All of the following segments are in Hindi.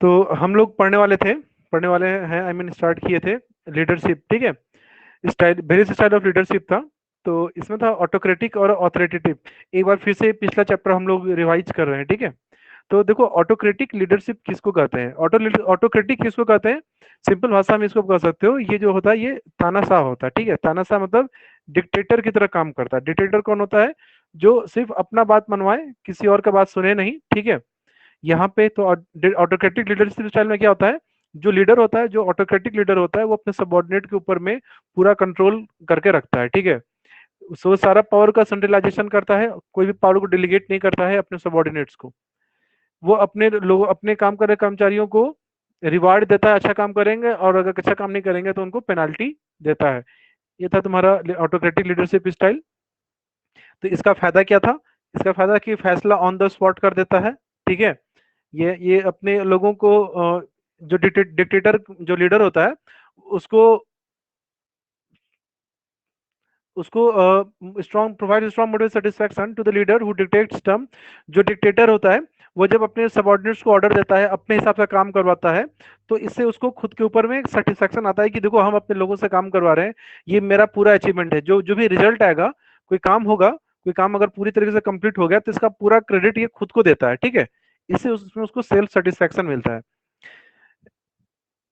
तो हम लोग पढ़ने वाले हैं, आई मीन स्टार्ट किए थे लीडरशिप। ठीक है, style, various style of leadership था। तो इसमें था ऑटोक्रेटिक और ऑथोरिटेटिव। एक बार फिर से पिछला चैप्टर हम लोग रिवाइज कर रहे हैं। ठीक है, तो देखो ऑटोक्रेटिक लीडरशिप किसको कहते हैं, ऑटोक्रेटिक किसको कहते हैं। सिंपल भाषा में इसको कह सकते हो, ये जो होता है ये तानाशाह होता है। ठीक है, तानाशाह मतलब डिक्टेटर की तरह काम करता है। डिक्टेटर कौन होता है? जो सिर्फ अपना बात मनवाए, किसी और का बात सुने नहीं। ठीक है, यहाँ पे तो ऑटोक्रेटिक लीडरशिप स्टाइल में क्या होता है, जो लीडर होता है, जो ऑटोक्रेटिक लीडर होता है, वो अपने सबॉर्डिनेट के ऊपर में पूरा कंट्रोल करके रखता है। ठीक है, सो सारा पावर का सेंट्रलाइजेशन करता है, कोई भी पावर को डिलीगेट नहीं करता है अपने सबॉर्डिनेट्स को। वो अपने लोग, अपने काम कर रहे कर्मचारियों को रिवार्ड देता है, अच्छा काम करेंगे, और अगर अच्छा काम नहीं करेंगे तो उनको पेनाल्टी देता है। ये था तुम्हारा ऑटोक्रेटिक लीडरशिप स्टाइल। तो इसका फायदा क्या था? इसका फायदा कि फैसला ऑन द स्पॉट कर देता है। ठीक है, ये अपने लोगों को जो डिक्टेटर जो लीडर होता है उसको उसको strong provide strong motive satisfaction to the leader who dictates term. जो डिक्टेटर होता है वो जब अपने सबॉर्डिनेट्स को ऑर्डर देता है, अपने हिसाब से काम करवाता है, तो इससे उसको खुद के ऊपर में एक सेटिस्फैक्शन आता है कि देखो हम अपने लोगों से काम करवा रहे हैं, ये मेरा पूरा अचीवमेंट है। जो जो भी रिजल्ट आएगा, कोई काम होगा, कोई काम अगर पूरी तरीके से कंप्लीट हो गया तो इसका पूरा क्रेडिट ये खुद को देता है। ठीक है, इससे उसमें उसको सेल्फ सेटिस्फैक्शन मिलता है।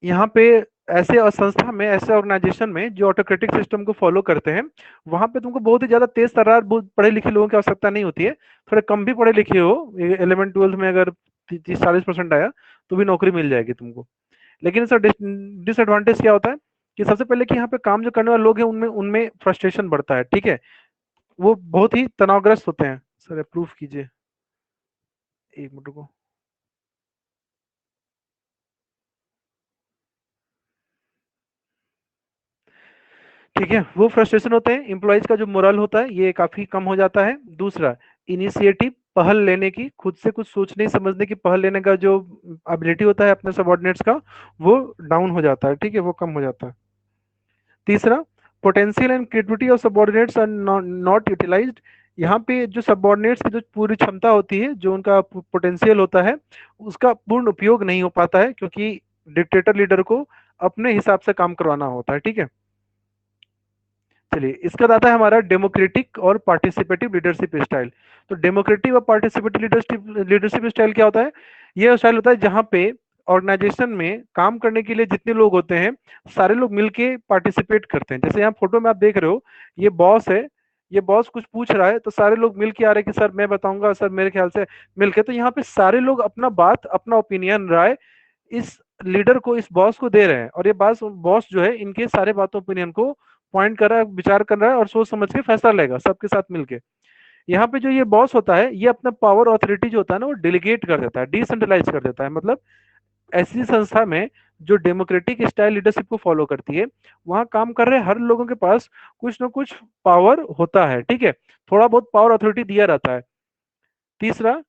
यहाँ पे ऐसे संस्था में, ऐसे ऑर्गेनाइजेशन में जो ऑटोक्रेटिक सिस्टम को फॉलो करते हैं, वहां पे तुमको बहुत ही ज्यादा तेज तर्रार, बहुत पढ़े लिखे लोगों की आवश्यकता नहीं होती है। थोड़े कम भी पढ़े लिखे हो, 11 12 में अगर 30 40% आया तो भी नौकरी मिल जाएगी तुमको। लेकिन इसका डिसएडवांटेज क्या होता है कि सबसे पहले कि यहाँ पे काम जो करने वाले लोग हैं उनमें उनमें फ्रस्ट्रेशन बढ़ता है। ठीक है, वो बहुत ही तनावग्रस्त होते हैं। सर अप्रूव कीजिए, एक मिनट को। ठीक है, वो फ्रस्ट्रेशन होते हैं, एम्प्लॉइज का जो मोरल होता है ये काफी कम हो जाता है। दूसरा, इनिशिएटिव, पहल लेने की, खुद से कुछ सोचने समझने की पहल लेने का जो एबिलिटी होता है अपने सबॉर्डिनेट्स का, वो डाउन हो जाता है। ठीक है, वो कम हो जाता है। तीसरा, potential and creativity of subordinates are not utilized. यहाँ पे जो सबॉर्डिनेट्स की जो पूरी क्षमता होती है, जो उनका पोटेंशियल होता है, उसका पूर्ण उपयोग नहीं हो पाता है, क्योंकि डिक्टेटर लीडर को अपने हिसाब से काम करवाना होता है। ठीक है, चलिए इसका आता है हमारा डेमोक्रेटिक और पार्टिसिपेटिव लीडरशिप स्टाइल। तो डेमोक्रेटिक और पार्टिसिपेटिव लीडरशिप लीडरशिप स्टाइल क्या होता है? ये स्टाइल होता है जहाँ पे ऑर्गेनाइजेशन में काम करने के लिए जितने लोग होते हैं, सारे लोग मिलके पार्टिसिपेट करते हैं। जैसे यहाँ फोटो में आप देख रहे हो, ये बॉस है, ये बॉस कुछ पूछ रहा है तो सारे लोग मिलके आ रहे हैं कि सर मैं बताऊंगा, सर मेरे ख्याल से मिलके। तो यहाँ पे सारे लोग अपना बात, अपना ओपिनियन, राय इस लीडर को, इस बॉस को दे रहे हैं, और ये बॉस जो है इनके सारे बातों ओपिनियन को पॉइंट कर रहा है, विचार कर रहा है, और सोच समझ के फैसला लेगा सबके साथ मिलके। यहाँ पे जो ये बॉस होता है ये अपना पावर ऑथोरिटी जो होता है ना वो डिलीगेट कर देता है, डिसेंट्रलाइज कर देता है। मतलब ऐसी संस्था में जो डेमोक्रेटिक स्टाइल लीडरशिप को फॉलो करती है, वहां काम कर रहे हर लोगों के पास कुछ ना कुछ पावर होता है। ठीक है, थोड़ा बहुत पावर ऑथोरिटी दिया रहता है। तीसरा,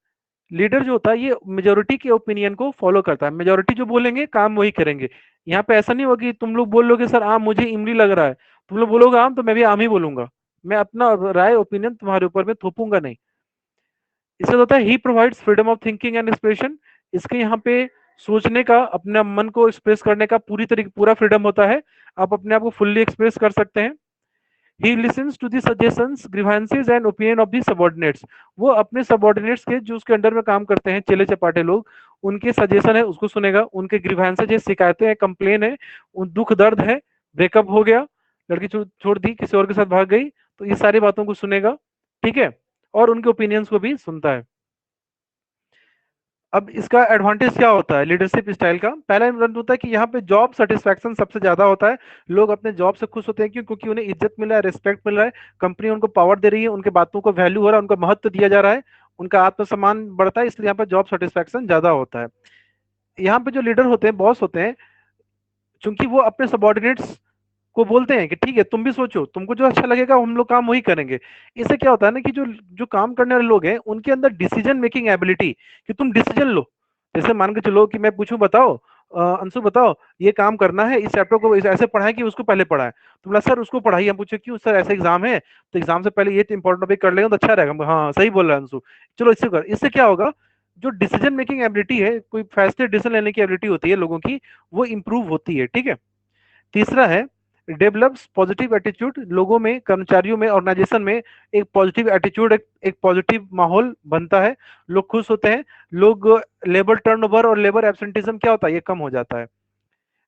लीडर जो होता है ये मेजोरिटी के ओपिनियन को फॉलो करता है। मेजोरिटी जो बोलेंगे काम वही करेंगे। यहाँ पे ऐसा नहीं होगा कि तुम लोग बोल लोगे सर आम मुझे इमली लग रहा है, तुम लोग बोलोगे आम तो मैं भी आम ही बोलूंगा। मैं अपना राय ओपिनियन तुम्हारे ऊपर में थोपूंगा नहीं। इससे होता है ही provides freedom of thinking and expression. इसके यहाँ पे सोचने का, अपने मन को एक्सप्रेस करने का पूरी तरीके पूरा फ्रीडम होता है। आप अपने आप को फुल्ली एक्सप्रेस कर सकते हैं। He listens to the suggestions, grievances and opinion of the subordinates. वो अपने सबॉर्डिनेट्स के, जो उसके अंडर में काम करते हैं, चेले चपाटे लोग, उनके सजेशन है उसको सुनेगा। उनके ग्रीवेंसेज है, शिकायतें हैं, कंप्लेन है, उन दुख दर्द है, ब्रेकअप हो गया, लड़की छोड़ दी, किसी और के साथ भाग गई, तो ये सारी बातों को सुनेगा। ठीक है, और उनके ओपिनियंस को भी सुनता है। अब इसका एडवांटेज क्या होता है लीडरशिप स्टाइल का? पहला एडवांटेज होता है कि यहाँ पे जॉब सेटिस्फैक्शन सबसे ज्यादा होता है। लोग अपने जॉब से खुश होते हैं, क्यों? क्योंकि उन्हें इज्जत मिल रहा है, रिस्पेक्ट मिल रहा है, कंपनी उनको पावर दे रही है, उनके बातों को वैल्यू हो रहा है, उनको महत्व दिया जा रहा है, उनका आत्मसम्मान बढ़ता है, इसलिए यहाँ पे जॉब सेटिस्फैक्शन ज्यादा होता है। यहाँ पे जो लीडर होते हैं, बॉस होते हैं, चूंकि वो अपने सबॉर्डिनेट्स को बोलते हैं कि ठीक है तुम भी सोचो, तुमको जो अच्छा लगेगा हम लोग काम वही करेंगे। इससे क्या होता है ना कि जो जो काम करने वाले लोग हैं उनके अंदर डिसीजन मेकिंग एबिलिटी, कि तुम डिसीजन लो। जैसे मान के चलो कि मैं पूछूं, बताओ अंशु बताओ, ये काम करना है, इस चैप्टर को ऐसे पढ़ाए कि उसको पहले पढ़ाए। तो बोला सर उसको पढ़ाइए। हम पूछे क्यों? सर ऐसे एग्जाम है तो एग्जाम से पहले ये इंपॉर्टेंट टॉपिक कर लेंगे तो अच्छा रहेगा। हाँ सही बोल रहा है अंशु, चलो इससे कर। इससे क्या होगा, जो डिसीजन मेकिंग एबिलिटी है, कोई फैसले डिसीजन लेने की एबिलिटी होती है लोगों की, वो इंप्रूव होती है। ठीक है। तीसरा है डेवलप्स पॉजिटिव एटीट्यूड, लोगों में, कर्मचारियों में, ऑर्गेनाइजेशन में एक पॉजिटिव एटीट्यूड, एक पॉजिटिव माहौल बनता है, लोग खुश होते हैं, लोग, लेबर टर्नओवर और लेबर एब्सेंटिज्म क्या होता है, ये कम हो जाता है।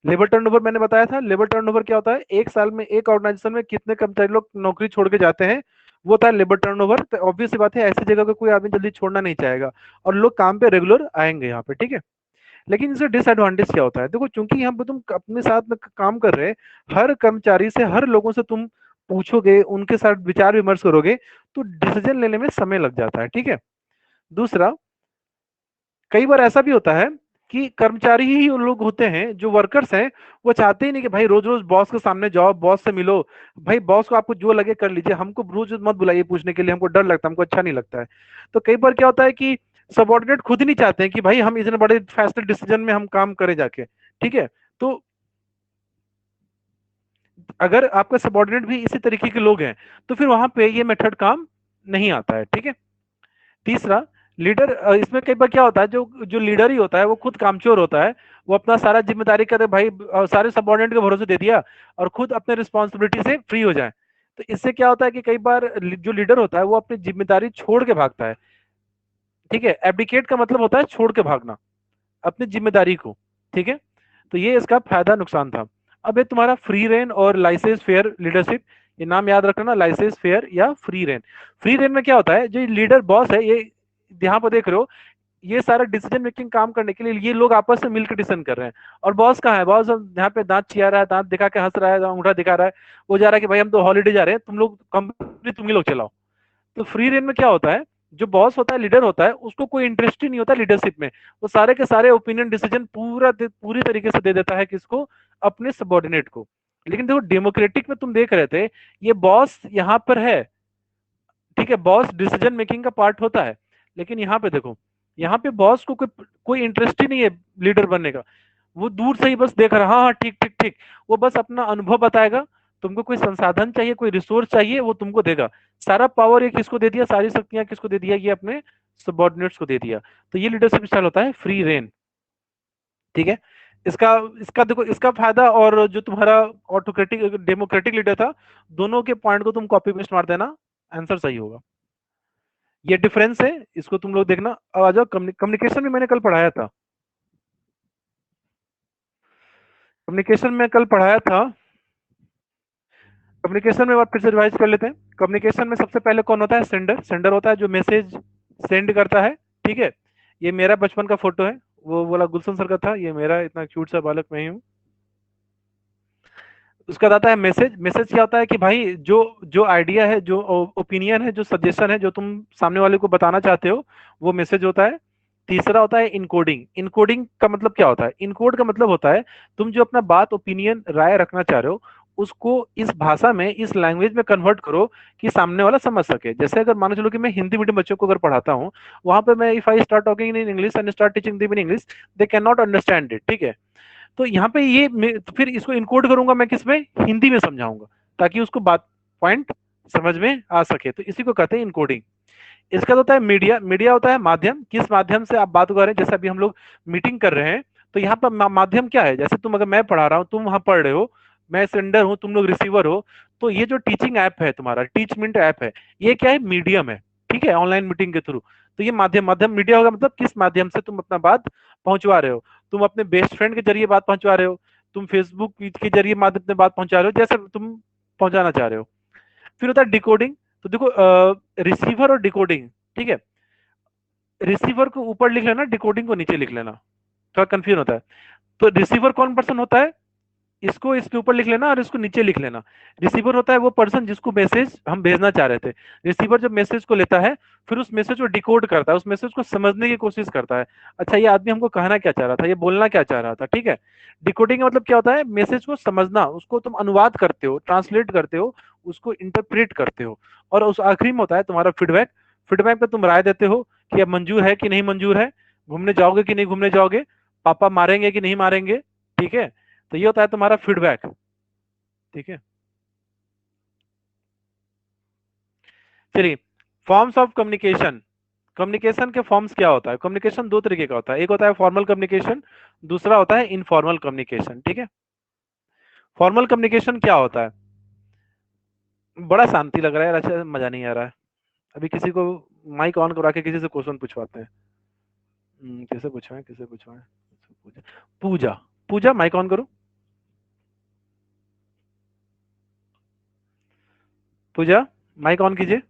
लेबर टर्नओवर मैंने बताया था, लेबर टर्नओवर क्या होता है, एक साल में एक ऑर्गेनाइजेशन में कितने कर्मचारी लोग नौकरी छोड़ के जाते हैं, वो होता है लेबर टर्नओवर। तो ऑब्वियस सी बात है, ऐसी जगह को कोई आदमी जल्दी छोड़ना नहीं चाहेगा, और लोग काम पे रेगुलर आएंगे यहाँ पे। ठीक है। लेकिन इसका डिसएडवांटेज क्या होता है, देखो, चूंकि यहाँ पे तुम अपने साथ में काम कर रहे हैं, हर कर्मचारी से, हर लोगों से तुम पूछोगे, उनके साथ विचार विमर्श करोगे, तो डिसीजन लेने में समय लग जाता है। ठीक है। दूसरा, कई बार ऐसा भी होता है कि कर्मचारी ही उन लोग होते हैं, जो वर्कर्स हैं, वो चाहते ही नहीं कि भाई रोज रोज बॉस के सामने जाओ, बॉस से मिलो। भाई बॉस को आपको जो लगे कर लीजिए, हमको रोज मत बुलाइए पूछने के लिए, हमको डर लगता है, हमको अच्छा नहीं लगता है। तो कई बार क्या होता है कि सबॉर्डिनेट खुद ही नहीं चाहते हैं कि भाई हम इतने बड़े फैसले डिसीजन में हम काम करें जाके। ठीक है। तो अगर आपका सबॉर्डिनेट भी इसी तरीके के लोग हैं, तो फिर वहां पे ये मेथड काम नहीं आता है। ठीक है। तीसरा, लीडर, इसमें कई बार क्या होता है, जो जो लीडर ही होता है वो खुद कामचोर होता है, वो अपना सारा जिम्मेदारी करे भाई, सारे सबॉर्डिनेट के भरोसे दे दिया, और खुद अपने रिस्पॉन्सिबिलिटी से फ्री हो जाए। तो इससे क्या होता है कि कई बार जो लीडर होता है वो अपनी जिम्मेदारी छोड़ के भागता है। ठीक है। एब्डिकेट का मतलब होता है छोड़ के भागना अपनी जिम्मेदारी को। ठीक है। तो ये इसका फायदा नुकसान था। अब ये तुम्हारा फ्री रेन और लाइसेंस फेयर लीडरशिप, ये नाम याद रखना, लाइसेंस फेयर या फ्री रेन। फ्री रेन में क्या होता है, जो लीडर बॉस है, ये यहाँ पर देख रहे हो, ये सारा डिसीजन मेकिंग काम करने के लिए ये लोग आपस में मिलकर डिसीजन कर रहे हैं। और बॉस कहाँ है, बॉस यहाँ पे दांत चिया रहा है, दांत दिखा के हंस रहा है, अंगूठा दिखा रहा है, वो जा रहा है कि भाई हम तो हॉलीडे जा रहे हैं, तुम लोग कंपनी तुम ही लोग चलाओ। तो फ्री रेन में क्या होता है, जो बॉस होता है, लीडर होता है, उसको कोई इंटरेस्ट ही नहीं होता लीडरशिप में, वो सारे के सारे ओपिनियन डिसीजन पूरी तरीके से दे देता है किसको, अपने सबॉर्डिनेट को। लेकिन देखो डेमोक्रेटिक में तुम देख रहे थे, ये बॉस यहाँ पर है, ठीक है, बॉस डिसीजन मेकिंग का पार्ट होता है। लेकिन यहाँ पे देखो, यहाँ पे बॉस को कोई कोई इंटरेस्ट ही नहीं है लीडर बनने का, वो दूर से ही बस देख रहा, हाँ हाँ ठीक ठीक ठीक, वो बस अपना अनुभव बताएगा। तुमको कोई संसाधन चाहिए, कोई रिसोर्स चाहिए, वो तुमको देगा। सारा पावर ये किसको दे दिया, सारी शक्तियां किसको दे दिया, ये अपने सबॉर्डिनेट्स को दे दिया। तो ये लीडरशिप स्टाइल होता है फ्री रेन। ठीक है। इसका इसका देखो, इसका फायदा, और जो तुम्हारा ऑटोक्रेटिक डेमोक्रेटिक लीडर था, दोनों के पॉइंट को तुम कॉपी पेस्ट मार देना, आंसर सही होगा। ये डिफरेंस है, इसको तुम लोग देखना। अब आ जाओ, कम्युनिकेशन में मैंने कल पढ़ाया था, कम्युनिकेशन में कल पढ़ाया था। कम्युनिकेशन में बात फिर से रिवाइज कर लेते हैं। कम्युनिकेशन में सबसे पहले कौन होता है, सेंडर। सेंडर होता है जो मैसेज सेंड करता है। ठीक है। ये मेरा बचपन का फोटो है, वो बोला गुलशन सर का था, ये मेरा इतना क्यूट सा बालक मैं ही हूँ। उसका आता है मैसेज। मैसेज क्या होता है कि भाई जो जो आइडिया है, जो ओपिनियन है, जो सजेशन है, जो तुम सामने वाले को बताना चाहते हो, वो मैसेज होता है। तीसरा होता है इनकोडिंग। इनकोडिंग का मतलब क्या होता है, इनकोड का मतलब होता है तुम जो अपना बात, ओपिनियन, राय रखना चाह रहे हो, उसको इस भाषा में, इस लैंग्वेज में कन्वर्ट करो कि सामने वाला समझ सके। जैसे अगर मानो चलो कि मैं हिंदी मीडियम बच्चों को अगर पढ़ाता हूँ, वहां पे मैं if I start talking in English and start teaching them in English, they can not understand it. ठीक है। तो यहाँ पे ये तो फिर इसको इनकोड करूंगा मैं किसमें, हिंदी में समझाऊंगा, ताकि उसको बात, पॉइंट समझ में आ सके। तो इसी को कहते हैं इनकोडिंग। इसका तो होता है मीडिया। मीडिया होता है माध्यम, किस माध्यम से आप बात कर रहे हैं। जैसे अभी हम लोग मीटिंग कर रहे हैं, तो यहाँ पर माध्यम क्या है, जैसे तुम, अगर मैं पढ़ा रहा हूँ, तुम वहां पढ़ रहे हो, मैं सेंडर हूँ, तुम लोग रिसीवर हो, तो ये जो टीचिंग ऐप है तुम्हारा, टीचमेंट ऐप है, ये क्या है, मीडियम है। ठीक है। ऑनलाइन मीटिंग के थ्रू, तो ये माध्यम, माध्यम मीडिया होगा, मतलब किस माध्यम से तुम अपना बात पहुंचवा रहे हो। तुम अपने बेस्ट फ्रेंड के जरिए बात पहुंचवा रहे हो, तुम फेसबुक के जरिए माध्यम से बात पहुंचा रहे हो, जैसे तुम पहुंचाना चाह रहे हो। फिर होता है डिकोडिंग। तो देखो, रिसीवर और डिकोडिंग, ठीक है, रिसीवर को ऊपर लिख लेना, डिकोडिंग को नीचे लिख लेना, थोड़ा कंफ्यूजन होता है। तो रिसीवर कौन पर्सन होता है, इसको इसके ऊपर लिख लेना और इसको नीचे लिख लेना। रिसीवर होता है वो पर्सन जिसको मैसेज हम भेजना चाह रहे थे। रिसीवर जब मैसेज को लेता है, फिर उस मैसेज को डिकोड करता है, उस मैसेज को समझने की कोशिश करता है, अच्छा ये आदमी हमको कहना क्या चाह रहा था, ये बोलना क्या चाह रहा था। ठीक है। डिकोडिंग का मतलब क्या होता है, मैसेज को समझना, उसको तुम अनुवाद करते हो, ट्रांसलेट करते हो, उसको इंटरप्रेट करते हो। और उस आखिरी में होता है तुम्हारा फीडबैक। फीडबैक पे तुम राय देते हो कि अब मंजूर है कि नहीं मंजूर है, घूमने जाओगे कि नहीं घूमने जाओगे, पापा मारेंगे कि नहीं मारेंगे। ठीक है। तो ये होता है तुम्हारा फीडबैक। ठीक है। चलिए, फॉर्म्स ऑफ कम्युनिकेशन। कम्युनिकेशन के फॉर्म्स क्या होता है? कम्युनिकेशन दो तरीके का होता है, एक होता है फॉर्मल कम्युनिकेशन, दूसरा होता है इनफॉर्मल कम्युनिकेशन। ठीक है, फॉर्मल कम्युनिकेशन क्या होता है? बड़ा शांति लग रहा है यार, अच्छा मजा नहीं आ रहा है। अभी किसी को माइक ऑन करा के किसी से क्वेश्चन पूछवाते हैं। किसे पूछवाएं, किसे पूछवाएं? पूजा, पूजा, पूजा माइक ऑन करो। पूजा, माइक ऑन कीजिए।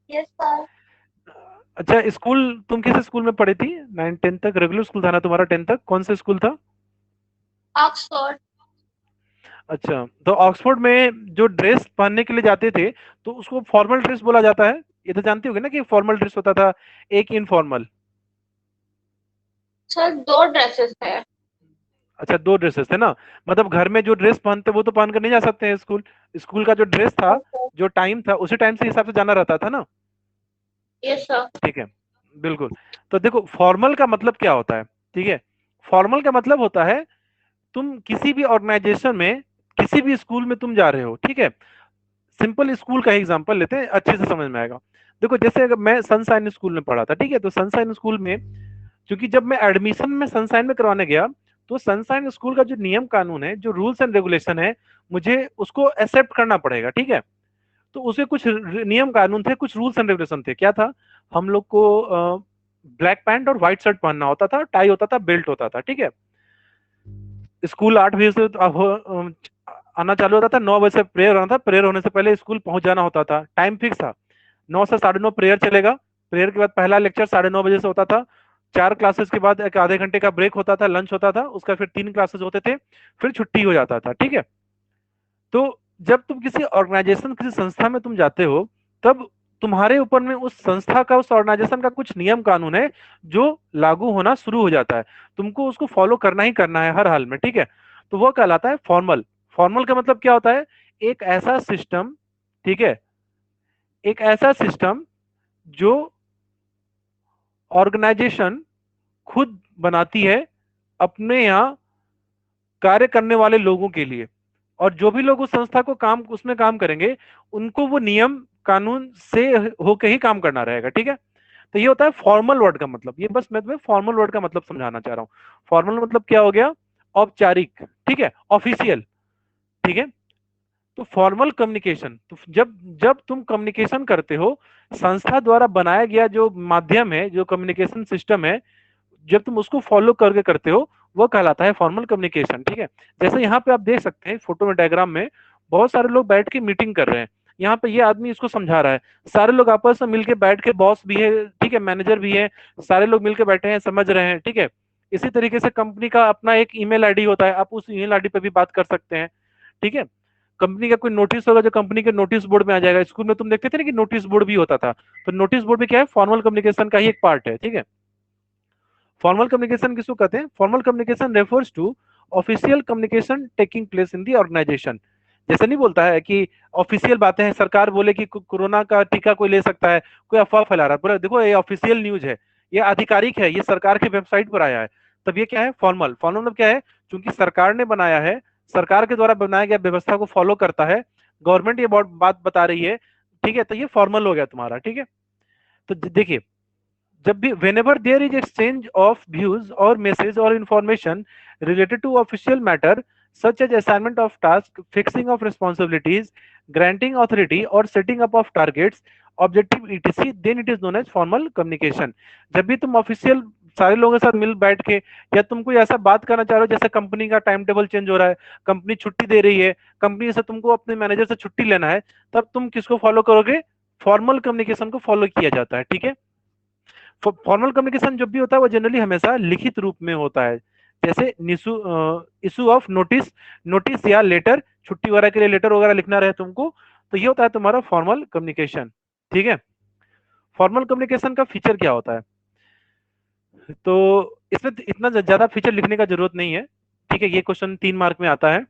Yes sir. अच्छा, स्कूल तुम किस स्कूल में पढ़ी थी? 9 10 तक रेगुलर स्कूल था ना तुम्हारा? 10 तक कौन सा स्कूल था? ऑक्सफोर्ड। अच्छा, तो ऑक्सफोर्ड में जो ड्रेस पहनने के लिए जाते थे तो उसको फॉर्मल ड्रेस बोला जाता है। ये तो जानती होगी ना कि फॉर्मल ड्रेस होता था, एक इनफॉर्मल। सर दो ड्रेसेस है। अच्छा, दो ड्रेसेस थे ना। मतलब घर में जो ड्रेस पहनते वो तो पहन कर नहीं जा सकते हैं स्कूल। स्कूल का जो ड्रेस था, जो टाइम था, उसी टाइम से हिसाब से जाना रहता था ना। Yes sir. ठीक है, बिल्कुल। तो देखो फॉर्मल का मतलब क्या होता है। ठीक है, फॉर्मल का मतलब होता है तुम किसी भी ऑर्गेनाइजेशन में, किसी भी स्कूल में तुम जा रहे हो। ठीक है, सिंपल स्कूल का एग्जांपल लेते हैं, अच्छे से समझ में आएगा। देखो जैसे अगर मैं सनशाइन स्कूल में पढ़ा था, ठीक है, तो सनशाइन स्कूल में क्योंकि जब मैं एडमिशन में सनशाइन में करवाने गया तो सनशाइन स्कूल का जो नियम कानून है, जो रूल्स एंड रेगुलेशन है, मुझे उसको एक्सेप्ट करना पड़ेगा। ठीक है, तो उसके कुछ नियम कानून थे, कुछ रूल्स एंड रेगुलेशन थे। क्या था? हम लोग को ब्लैक पैंट और व्हाइट शर्ट पहनना होता था, टाई होता था, बेल्ट होता था। ठीक है, स्कूल 8 बजे से आना चालू होता था, 9 बजे से प्रेयर होना था, प्रेयर होने से पहले स्कूल पहुंच जाना होता था, टाइम फिक्स था। 9 से 9:30 प्रेयर चलेगा, प्रेयर के बाद पहला लेक्चर 9:30 बजे से होता था। 4 क्लासेस के बाद एक आधे घंटे का ब्रेक होता था, लंच होता था, उसका फिर 3 क्लासेस होते थे, फिर छुट्टी हो जाता था। ठीक है, तो जब तुम किसी ऑर्गेनाइजेशन, किसी संस्था में तुम जाते हो, तब तुम्हारे ऊपर में उस संस्था का, उस ऑर्गेनाइजेशन का कुछ नियम कानून है जो लागू होना शुरू हो जाता है। तुमको उसको फॉलो करना ही करना है हर हाल में। ठीक है, तो वो कहलाता है फॉर्मल। फॉर्मल का मतलब क्या होता है? एक ऐसा सिस्टम, ठीक है, एक ऐसा सिस्टम जो ऑर्गेनाइजेशन खुद बनाती है अपने यहाँ कार्य करने वाले लोगों के लिए, और जो भी लोग उस संस्था को काम, उसमें काम करेंगे, उनको वो नियम कानून से होके ही काम करना रहेगा। ठीक है, तो ये होता है फॉर्मल वर्ड का मतलब। ये बस मैं तुम्हें फॉर्मल वर्ड का मतलब समझाना चाह रहा हूँ। फॉर्मल मतलब क्या हो गया? औपचारिक। ठीक है, ऑफिशियल। ठीक है, तो फॉर्मल कम्युनिकेशन, तो जब जब तुम कम्युनिकेशन करते हो, संस्था द्वारा बनाया गया जो माध्यम है, जो कम्युनिकेशन सिस्टम है, जब तुम उसको फॉलो करके करते हो, वो कहलाता है फॉर्मल कम्युनिकेशन। ठीक है, जैसे यहाँ पे आप देख सकते हैं फोटो में, डायग्राम में बहुत सारे लोग बैठ के मीटिंग कर रहे हैं। यहाँ पे ये आदमी इसको समझा रहा है, सारे लोग आपस में मिलके बैठ के, बॉस भी है, ठीक है, मैनेजर भी है, सारे लोग मिलके बैठे हैं, समझ रहे हैं। ठीक है, इसी तरीके से कंपनी का अपना एक ईमेल आईडी होता है, आप उस ईमेल आईडी पे भी बात कर सकते हैं। ठीक है, कंपनी का कोई नोटिस होगा जो कंपनी के नोटिस बोर्ड में आ जाएगा। स्कूल में तुम देखते थे ना कि नोटिस बोर्ड भी होता था, तो नोटिस बोर्ड भी क्या है? फॉर्मल कम्युनिकेशन का ही एक पार्ट है। ठीक है, फॉर्मल कम्युनिकेशन किसको कहते हैं? Formal communication refers to official communication taking place in the organization. जैसे नहीं बोलता है कि ऑफिशियल बातें हैं, सरकार बोले कि कोरोना का टीका कोई ले सकता है, कोई अफवाह फैला रहा है, बोले देखो ये ऑफिशियल न्यूज है, ये आधिकारिक है, ये सरकार की वेबसाइट पर आया है, तब ये क्या है? फॉर्मल। फॉर्मल मतलब क्या है? क्योंकि सरकार ने बनाया है, सरकार के द्वारा बनाया गया व्यवस्था को फॉलो करता है, गवर्नमेंट ये बात बता रही है, ठीक है, तो ये फॉर्मल हो गया तुम्हारा। ठीक है, तो देखिए, जब भी whenever there is exchange of views or message or information related to official matter such as assignment of task, fixing of responsibilities, granting authority or setting up of targets, objective etc, then it is known as formal communication। जब भी तुम ऑफिशियल सारे लोगों के साथ मिल बैठ के, या तुम कोई ऐसा बात करना चाह रहे हो जैसे कंपनी का टाइम टेबल चेंज हो रहा है, कंपनी छुट्टी दे रही है, कंपनी से तुमको अपने मैनेजर से छुट्टी लेना है, तब तुम किसको फॉलो करोगे? फॉर्मल कम्युनिकेशन को फॉलो किया जाता है। ठीक है, फॉर्मल कम्युनिकेशन जब भी होता है वो जनरली हमेशा लिखित रूप में होता है। जैसे इशू ऑफ नोटिस, नोटिस या लेटर, छुट्टी वगैरह के लिए लेटर वगैरह लिखना रहे तुमको, तो ये होता है तुम्हारा फॉर्मल कम्युनिकेशन। ठीक है, फॉर्मल कम्युनिकेशन का फीचर क्या होता है? तो इसमें इतना ज्यादा फीचर लिखने का जरूरत नहीं है। ठीक है, ये क्वेश्चन 3 मार्क में आता है।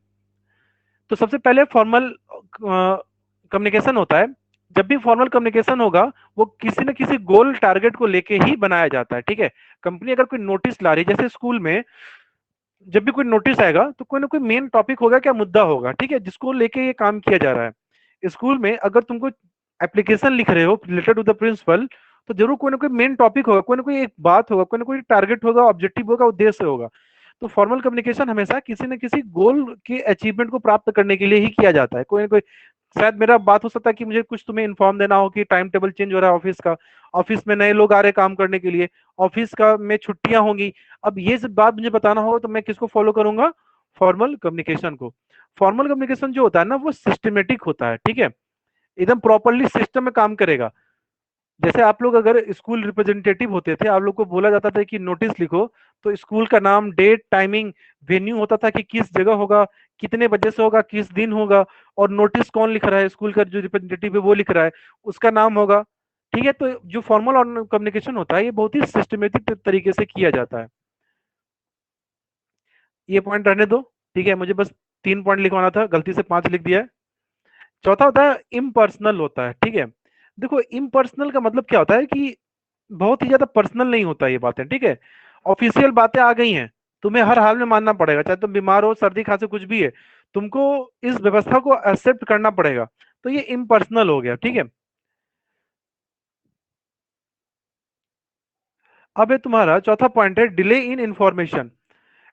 तो सबसे पहले फॉर्मल कम्युनिकेशन होता है, जब भी फॉर्मल कम्युनिकेशन होगा वो किसी न किसी गोल टारगेट को लेके ही बनाया जाता है। ठीक है, कंपनी अगर कोई नोटिस ला रही है, जैसे स्कूल में जब भी कोई नोटिस आएगा तो कोई ना कोई मेन टॉपिक होगा, क्या मुद्दा होगा, ठीक है, जिसको लेके ये काम किया जा रहा है। स्कूल में अगर तुमको एप्लीकेशन लिख रहे हो रिलेटेड टू द प्रिंसिपल, तो जरूर कोई ना कोई मेन टॉपिक होगा, कोई ना कोई एक बात होगा, कोई ना कोई टारगेट होगा, ऑब्जेक्टिव होगा, उद्देश्य होगा। तो फॉर्मल कम्युनिकेशन हमेशा किसी न किसी गोल के अचीवमेंट को प्राप्त करने के लिए ही किया जाता है। कोई ना कोई, शायद मेरा बात हो सकता है कि मुझे कुछ तुम्हें इन्फॉर्म देना हो कि टाइम टेबल चेंज हो रहा है ऑफिस का, ऑफिस में नए लोग आ रहे हैं काम करने के लिए, ऑफिस का में छुट्टियां होंगी। अब ये सब बात मुझे बताना होगा तो मैं किसको फॉलो करूंगा? फॉर्मल कम्युनिकेशन को। फॉर्मल कम्युनिकेशन जो होता है ना वो सिस्टमेटिक होता है, ठीक है, एकदम प्रॉपरली सिस्टम में काम करेगा। जैसे आप लोग अगर स्कूल रिप्रेजेंटेटिव होते थे, आप लोग को बोला जाता था कि नोटिस लिखो, तो स्कूल का नाम, डेट, टाइमिंग, वेन्यू होता था कि किस जगह होगा, कितने बजे से होगा, किस दिन होगा, और नोटिस कौन लिख रहा है, स्कूल का जो रिप्रेजेंटेटिव है वो लिख रहा है, उसका नाम होगा। ठीक है, तो जो फॉर्मल और कम्युनिकेशन होता है ये बहुत ही सिस्टमेटिक तरीके से किया जाता है। ये पॉइंट रहने दो, ठीक है, मुझे बस 3 पॉइंट लिखवाना था, गलती से 5 लिख दिया है। चौथा होता है इम्पर्सनल होता है, ठीक है। देखो इम्पर्सनल का मतलब क्या होता है कि बहुत ही ज्यादा पर्सनल नहीं होता ये बातें, ठीक है। ऑफिशियल बातें आ गई हैं, तुम्हें हर हाल में मानना पड़ेगा, चाहे तुम बीमार हो, सर्दी खांसी कुछ भी है, तुमको इस व्यवस्था को एक्सेप्ट करना पड़ेगा। तो ये इम्पर्सनल हो गया, ठीक है। अब है तुम्हारा चौथा पॉइंट है delay in information.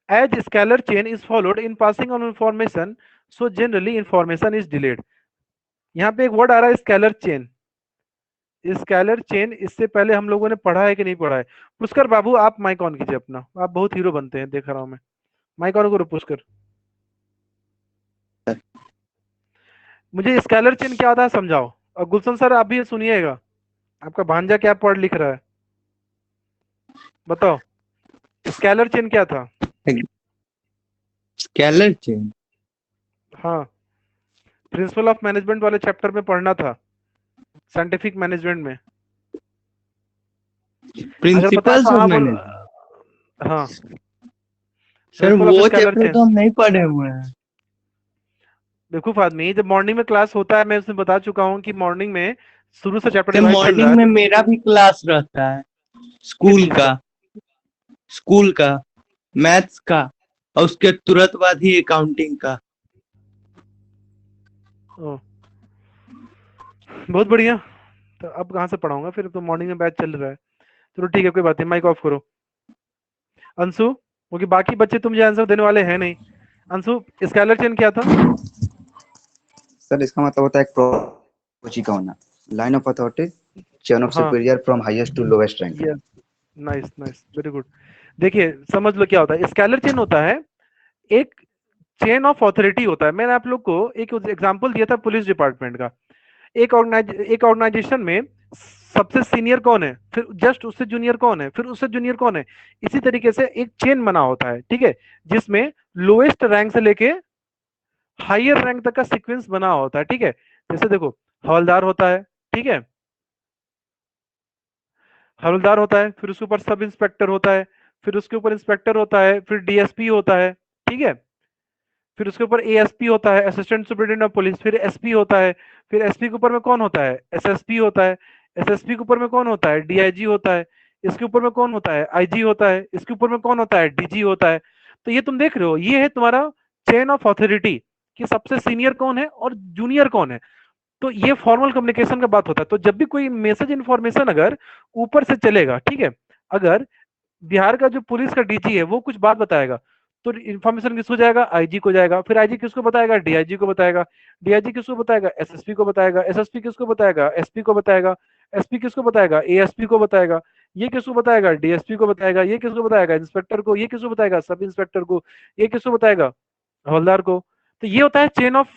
As scalar chain is followed in passing on information, so generally information is delayed. यहाँ पे एक वर्ड आ रहा है स्केलर चेन। स्केलर चेन इससे पहले हम लोगों ने पढ़ा है कि नहीं पढ़ा है? पुष्कर बाबू आप माइक ऑन कीजिए अपना, आप बहुत हीरो बनते हैं देख रहा हूं मैं। माइक ऑन करो पुष्कर। मुझे स्केलर चेन क्या होता है समझाओ। और गुलशन सर आप भी सुनिएगा, आपका भांजा क्या पढ़ लिख रहा है, बताओ स्केलर चेन क्या था? स्केलर चेन, हाँ, प्रिंसिपल ऑफ मैनेजमेंट वाले चैप्टर में पढ़ना था, साइंटिफिक मैनेजमेंट में। अगर पता है प्रिंसिपल्स तो ऑफ हाँ बोल। मैनेजमेंट। हाँ, सर प्रिंसिपल ऑफ वो स्केलर चैप्टर चेन। तो हम नहीं पढ़े हुए हैं। बेवकूफ आदमी, जब मॉर्निंग में क्लास होता है मैं उसमें बता चुका हूँ कि मॉर्निंग में शुरू से चैप्टर सर डिवाइड चल रहा मॉर्निंग है में तो मेरा भी क्लास रहता है, किस स्कूल चीज का, का? स्कूल का मैथ्स का, और उसके तुरंत बाद ही अकाउंटिंग का। ओ, बहुत बढ़िया। तो अब कहाँ से पढ़ाऊंगा फिर, तो मॉर्निंग में बैच चल रहा है। चलो ठीक है, कोई बात नहीं, माइक ऑफ करो। अंशु, क्योंकि बाकी बच्चे तुम जो आंसर देने वाले हैं नहीं। अंशु, स्केलर चेन क्या था? सर इसका मतलब होता है एक प्रोची का होना, line of authority, chain of हाँ, superior from highest to lowest rank. Yes, nice nice, very good. देखिए समझ लो क्या होता है स्केलर चेन होता है, एक चेन ऑफ अथॉरिटी होता है। मैंने आप लोग को एक एग्जांपल दिया था पुलिस डिपार्टमेंट का। एक ऑर्गेनाइजेशन में सबसे सीनियर कौन है, फिर जस्ट उससे जूनियर कौन है, फिर उससे जूनियर कौन है, इसी तरीके से एक चेन बना होता है, ठीक है, जिसमें लोएस्ट रैंक से लेके हायर रैंक तक का सीक्वेंस बना होता है, ठीक है। जैसे देखो, हवलदार होता है, ठीक है, हवलदार होता है, फिर उसके ऊपर सब इंस्पेक्टर होता है, फिर उसके ऊपर इंस्पेक्टर होता है, फिर डीएसपी होता है, ठीक है, फिर उसके ऊपर एएसपी होता है, असिस्टेंट सुपरिटेंडेंट ऑफ पुलिस, फिर एसपी होता है, फिर एसपी के ऊपर में कौन होता है, एसएसपी होता है, एसएसपी के ऊपर में कौन होता है, डीआईजी होता है, इसके ऊपर में कौन होता है, आईजी होता है, इसके ऊपर में कौन होता है, डीजी होता है। तो ये तुम देख रहे हो, ये है तुम्हारा चेन ऑफ अथॉरिटी कि सबसे सीनियर कौन है और जूनियर कौन है। तो ये फॉर्मल कम्युनिकेशन का बात होता है। तो जब भी कोई मैसेज इन्फॉर्मेशन अगर ऊपर से चलेगा, ठीक है, अगर बिहार का जो पुलिस का डीजी है वो कुछ बात बताएगा, तो इन्फॉर्मेशन किसको जाएगा, आईजी को जाएगा, फिर आईजी किसको बताएगा, डीआईजी को बताएगा, डीआईजी किसको बताएगा, एसएसपी को बताएगा, एसएसपी किसको बताएगा, एसपी को बताएगा, एसपी किसको बताएगा, एएसपी को बताएगा, ये किसको बताएगा, डीएसपी को बताएगा, ये किसको बताएगा, इंस्पेक्टर को, ये किसको बताएगा, सब इंस्पेक्टर को, ये किसको बताएगा, हवलदार को। तो ये होता है चेन ऑफ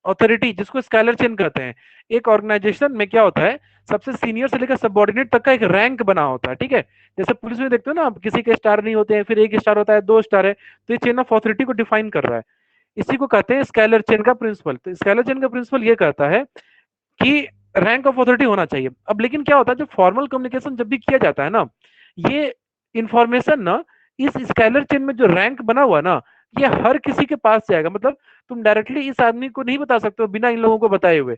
अथॉरिटी, जिसको स्केलर चेन कहते हैं। एक ऑर्गेनाइजेशन में क्या होता है, सबसे सीनियर से लेकर सबऑर्डिनेट तक का एक रैंक बना होता है, ठीक है। जैसे पुलिस में देखते हो ना आप, किसी के स्टार नहीं होते हैं, फिर एक स्टार होता है, 2 स्टार है, तो ये चेन ऑफ अथॉरिटी को डिफाइन कर रहा है। इसी को कहते हैं स्केलर चेन का प्रिंसिपल। तो स्केलर चेन का प्रिंसिपल ये कहता है कि रैंक ऑफ अथॉरिटी होना चाहिए। अब लेकिन क्या होता है, जो फॉर्मल कम्युनिकेशन जब भी किया जाता है ना, ये इंफॉर्मेशन ना इस स्केलर चेन में जो रैंक बना हुआ ना, ये हर किसी के पास जाएगा। मतलब तुम डायरेक्टली इस आदमी को नहीं बता सकते हो बिना इन लोगों को बताए हुए,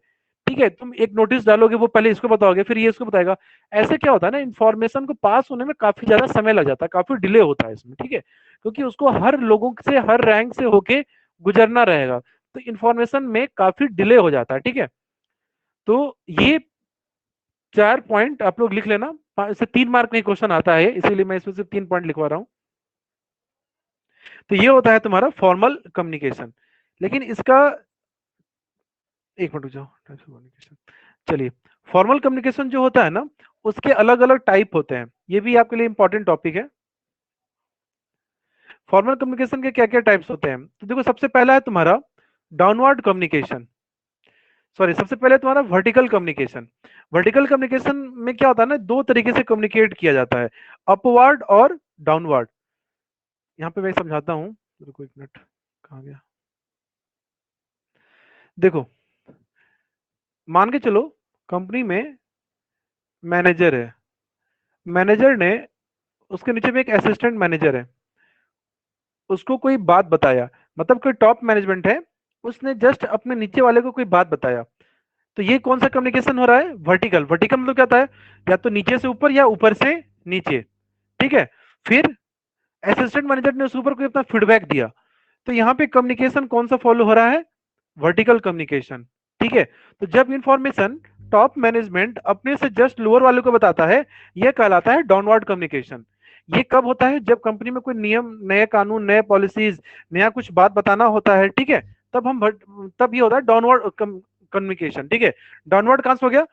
ठीक है। तुम एक नोटिस डालोगे, वो पहले इसको बताओगे, फिर ये इसको बताएगा। ऐसे क्या होता है ना, इन्फॉर्मेशन को पास होने में काफी ज्यादा समय लग जाता है, काफी डिले होता है इसमें, ठीक है, क्योंकि उसको हर लोगों से, हर रैंक से होके गुजरना रहेगा। तो इन्फॉर्मेशन में काफी डिले हो जाता है, ठीक है। तो ये 4 पॉइंट आप लोग लिख लेना, इससे 3 मार्क में क्वेश्चन आता है, इसीलिए मैं इसमें से 3 पॉइंट लिखवा रहा हूँ। तो ये होता है तुम्हारा फॉर्मल कम्युनिकेशन। लेकिन इसका एक मिनट रुक जाओ, चलिए, फॉर्मल कम्युनिकेशन जो होता है ना, उसके अलग अलग टाइप होते हैं, ये भी आपके लिए इंपॉर्टेंट टॉपिक है। फॉर्मल कम्युनिकेशन के क्या क्या टाइप्स होते हैं, तो देखो सबसे पहला है तुम्हारा डाउनवर्ड कम्युनिकेशन, सॉरी सबसे पहले तुम्हारा वर्टिकल कम्युनिकेशन। वर्टिकल कम्युनिकेशन में क्या होता है ना, दो तरीके से कम्युनिकेट किया जाता है, अपवर्ड और डाउनवर्ड। यहाँ पे मैं समझाता हूँ, रुको एक मिनट, कहाँ गया, देखो मान के चलो कंपनी में मैनेजर है, मैनेजर ने, उसके नीचे में एक असिस्टेंट मैनेजर है, उसको कोई बात बताया, मतलब कोई टॉप मैनेजमेंट है, उसने जस्ट अपने नीचे वाले को कोई बात बताया, तो ये कौन सा कम्युनिकेशन हो रहा है, वर्टिकल। वर्टिकल मतलब क्या होता है, या तो नीचे से ऊपर या ऊपर से नीचे, ठीक है। फिर असिस्टेंट मैनेजर ने उसके ऊपर कोई अपना फीडबैक दिया, तो यहाँ पे कम्युनिकेशन कौन सा फॉलो हो रहा है, वर्टिकल कम्युनिकेशन, ठीक है। तो जब इंफॉर्मेशन टॉप मैनेजमेंट अपने से जस्ट लोअर वाले को बताता है, यह कहलाता है डाउनवर्ड कम्युनिकेशन। ये कब होता है, जब कंपनी में कोई नियम, नए कानून, नए पॉलिसीज, नया कुछ बात बताना होता है, ठीक है, तब ये होता है डाउनवर्ड कम्युनिकेशन, ठीक है। डाउनवर्ड कहां से हो गया,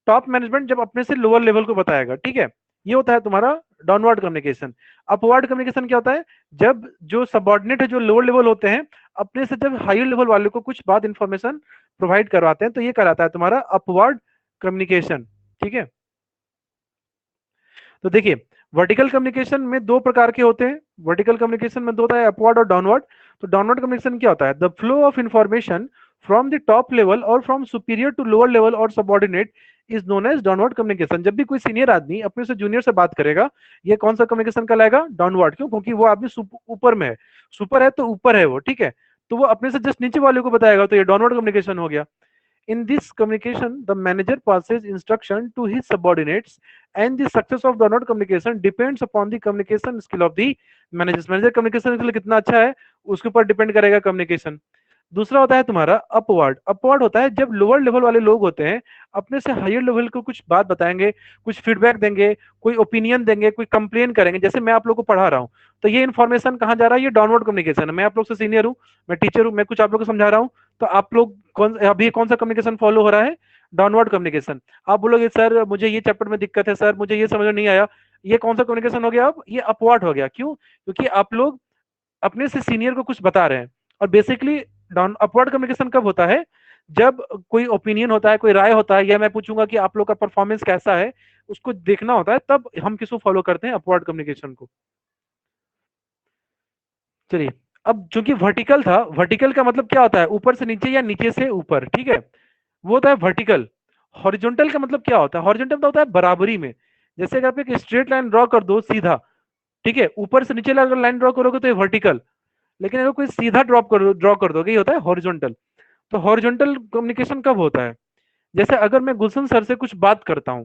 टॉप मैनेजमेंट जब अपने से लोअर लेवल को बताएगा, ठीक है, ये होता है तुम्हारा डाउनवर्ड कम्युनिकेशन। अपवर्ड कम्युनिकेशन क्या होता है, जब जो सबऑर्डिनेट है, जो लोअर लेवल होते हैं, अपने से जब हायर लेवल वाले को कुछ बात इंफॉर्मेशन प्रोवाइड करवाते हैं, तो ये कहलाता है तुम्हारा अपवर्ड कम्युनिकेशन, ठीक है। तो देखिए वर्टिकल कम्युनिकेशन में दो प्रकार के होते हैं, वर्टिकल कम्युनिकेशन में दो होता है, अपवर्ड और डाउनवर्ड। तो डाउनवर्ड कम्युनिकेशन क्या होता है, the flow of information from the top level और from superior to lower level और subordinate is known as downward communication. जब भी कोई सीनियर आदमी अपने से जूनियर से बात करेगा, ये कौन सा कम्युनिकेशन कहलाएगा, डाउनवर्ड। क्यों, क्योंकि वो आदमी ऊपर में है, सुपर है तो ऊपर है वो, ठीक है, तो वो अपने से जस्ट नीचे वाले को बताएगा, तो ये डाउनवर्ड कम्युनिकेशन हो गया। In this communication, the manager passes instruction to his subordinates, and the success of downward communication depends upon the communication skill of the manager. Manager communication skill कितना अच्छा है, उसके ऊपर डिपेंड करेगा कम्युनिकेशन। दूसरा होता है तुम्हारा अपवर्ड। अपवर्ड होता है जब लोअर लेवल वाले लोग होते हैं, अपने से हायर लेवल को कुछ बात बताएंगे, कुछ फीडबैक देंगे, कोई ओपिनियन देंगे, कोई कंप्लेन करेंगे। जैसे मैं आप लोग को पढ़ा रहा हूँ, तो ये इन्फॉर्मेशन कहाँ जा रहा है, ये डाउनवर्ड कम्युनिकेशन है। मैं आप लोग से सीनियर हूँ, मैं टीचर हूँ, मैं कुछ आप लोग को समझा रहा हूँ, तो आप लोग अभी कौन सा कम्युनिकेशन फॉलो हो रहा है, डाउनवर्ड कम्युनिकेशन। आप बोलोगे सर मुझे ये चैप्टर में दिक्कत है, सर मुझे ये समझ में नहीं आया, ये कौन सा कम्युनिकेशन हो गया, अब ये अपवर्ड हो गया। क्यों, क्योंकि आप लोग अपने से सीनियर को कुछ बता रहे हैं। और बेसिकली डाउन अपवर्ड कम्युनिकेशन कब होता है, जब कोई ओपिनियन होता है, कोई राय होता है, या मैं पूछूंगा कि आप लोग का परफॉर्मेंस कैसा है, उसको देखना होता है, तब हम किसको फॉलो करते हैं, अपवर्ड कम्युनिकेशन को। चलिए, अब चूंकि वर्टिकल था, वर्टिकल का मतलब क्या होता है, ऊपर से नीचे या नीचे से ऊपर, ठीक है, वो होता है वर्टिकल। हॉरिजॉन्टल का मतलब क्या होता है, हॉरिजॉन्टल मतलब होता है बराबरी में। जैसे अगर आप एक स्ट्रेट लाइन ड्रॉ कर दो सीधा, ठीक है, ऊपर से नीचे अगर लाइन ड्रॉ करोगे तो ये वर्टिकल, लेकिन अगर कोई सीधा ड्रॉ कर दोगे, ये होता है हॉरिजॉन्टल। तो हॉरिजॉन्टल कम्युनिकेशन कब होता है, जैसे अगर मैं गुलशन सर से कुछ बात करता हूं,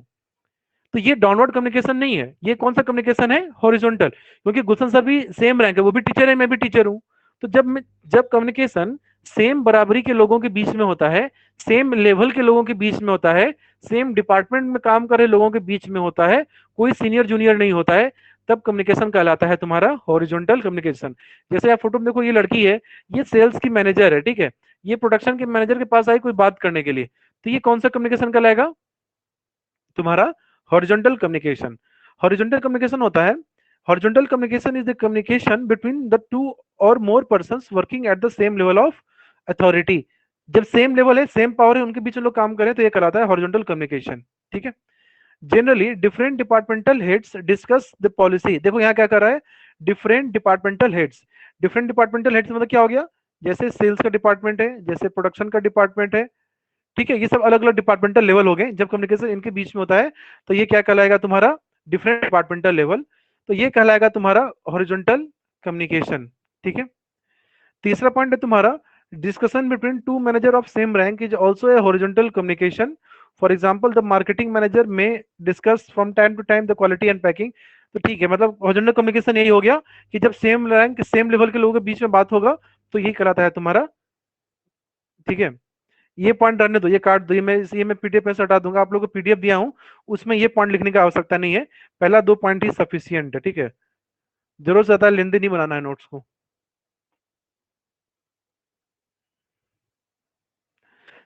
तो ये डाउनवर्ड कम्युनिकेशन नहीं है, ये कौन सा कम्युनिकेशन है, हॉरिजॉन्टल। क्योंकि गुलशन सर भी सेम रैंक है, वो भी टीचर है, मैं भी टीचर हूं। तो जब कम्युनिकेशन सेम बराबरी के लोगों के बीच में होता है, सेम लेवल के लोगों के बीच में होता है, सेम डिपार्टमेंट में काम कर रहे लोगों के बीच में होता है, कोई सीनियर जूनियर नहीं होता है, तब कम्युनिकेशन कहलाता है तुम्हारा हॉरिजॉन्टल कम्युनिकेशन। जैसे आप फोटो में देखो, ये लड़की है, ये सेल्स की मैनेजर है, ठीक है, ये प्रोडक्शन के मैनेजर के पास आई कोई बात करने के लिए, तो ये कौन सा कम्युनिकेशन कहलाएगा, तुम्हारा हॉरिजॉन्टल कम्युनिकेशन। हॉरिजॉन्टल कम्युनिकेशन होता है, horizontal communication is the communication between the two और more persons working at the same level of authority. जब सेम लेवल है, सेम पावर है, उनके बीच में लोग काम करें, तो ये कहलाता है हॉरिजॉन्टल कम्युनिकेशन, ठीक है। Generally different departmental heads discuss the policy. देखो यहाँ क्या कर रहा है, different departmental heads. Different departmental heads मतलब क्या हो गया, जैसे सेल्स का डिपार्टमेंट है, जैसे प्रोडक्शन का डिपार्टमेंट है, ठीक है, ये सब अलग अलग डिपार्टमेंटल लेवल हो गए। जब कम्युनिकेशन इनके बीच में होता है, तो ये क्या कहलाएगा, तुम्हारा डिफरेंट डिपार्टमेंटल लेवल, तो ये कहलाएगा तुम्हारा हॉरिजॉन्टल कम्युनिकेशन, ठीक है। तीसरा पॉइंट है तुम्हारा, discussion between two manager of same rank is also a horizontal communication. For example the marketing manager may discuss from time to time the quality and packing. तो ठीक है, मतलब हॉरिजॉन्टल कम्युनिकेशन यही हो गया कि जब सेम रैंक सेम लेवल के लोगों के बीच में बात होगा, तो ये कहलाता है तुम्हारा, ठीक है, ये पॉइंट रहने दो, ये काट दो, ये मैं पीडीएफ में से हटा दूंगा। आप लोगों को पीडीएफ दिया हूं, उसमें ये पॉइंट लिखने की आवश्यकता नहीं है, पहला 2 पॉइंट ही सफिशियंट है, ठीक है। जरूरत से ज्यादा लेंदी नहीं बनाना है नोट्स को।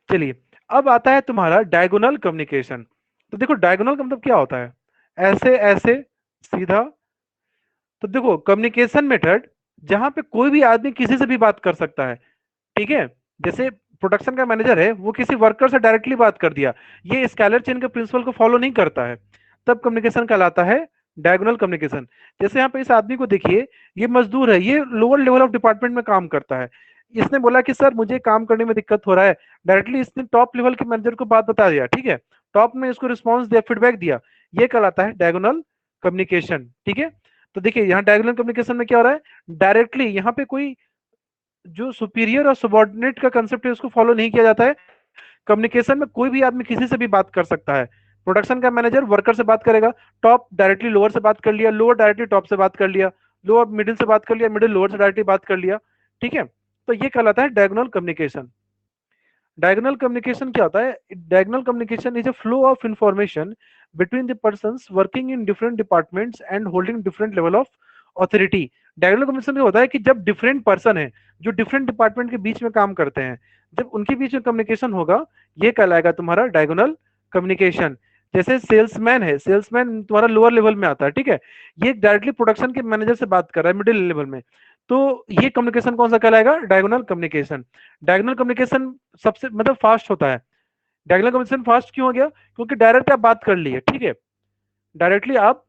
चलिए, अब आता है तुम्हारा डायगोनल कम्युनिकेशन। तो देखो डायगोनल का मतलब क्या होता है, ऐसे ऐसे सीधा। तो देखो कम्युनिकेशन मेथड जहां पे कोई भी आदमी किसी से भी बात कर सकता है, ठीक है। जैसे प्रोडक्शन का मैनेजर है, वो किसी वर्कर से डायरेक्टली बात कर दिया, ये स्केलर चेन के प्रिंसिपल को फॉलो नहीं करता है, तब कम्युनिकेशन कहलाता है डायगोनल कम्युनिकेशन। जैसे यहाँ पे इस आदमी को देखिए, ये मजदूर है, ये लोअर लेवल ऑफ डिपार्टमेंट में काम करता है, इसने बोला कि सर मुझे काम करने में दिक्कत हो रहा है, डायरेक्टली इसने टॉप लेवल के मैनेजर को बात बता दिया, ठीक है। टॉप में इसको रिस्पॉन्स दिया, फीडबैक दिया, ये कहलाता है डायगोनल कम्युनिकेशन, ठीक है। तो देखिए यहाँ डायगोनल कम्युनिकेशन में क्या हो रहा है, डायरेक्टली यहाँ पे कोई जो सुपीरियर और सबॉर्डिनेट का कंसेप्ट है उसको फॉलो नहीं किया जाता है। कम्युनिकेशन में कोई भी आदमी किसी से भी बात कर सकता है। प्रोडक्शन का मैनेजर वर्कर से बात करेगा, टॉप डायरेक्टली लोअर से बात कर लिया, लोअर डायरेक्टली टॉप से बात कर लिया, लोअर मिडिल से बात कर लिया, मिडिल लोअर से डायरेक्टली बात कर लिया, ठीक है। तो ये कहलाता है डायगोनल कम्युनिकेशन। डायगोनल कम्युनिकेशन क्या होता है, diagonal communication is a flow of information between the persons working in different departments and holding different level of authority. Diagonal communication में होता है कि जब डिफरेंट पर्सन है जो डिफरेंट डिपार्टमेंट के बीच में काम करते हैं, जब उनके बीच में कम्युनिकेशन होगा, ये कहलाएगा तुम्हारा डायगोनल कम्युनिकेशन। जैसे सेल्समैन है, सेल्समैन तुम्हारा लोअर लेवल में आता है, ठीक है, ये डायरेक्टली प्रोडक्शन के मैनेजर से बात कर रहा है मिडिल लेवल में, तो ये कम्युनिकेशन कौन सा कहलाएगा, डायगोनल कम्युनिकेशन। डायगोनल कम्युनिकेशन सबसे मतलब फास्ट होता है। डायगोनल कम्युनिकेशन फास्ट क्यों हो गया, क्योंकि डायरेक्ट आप बात कर लिए, ठीक है, डायरेक्टली आप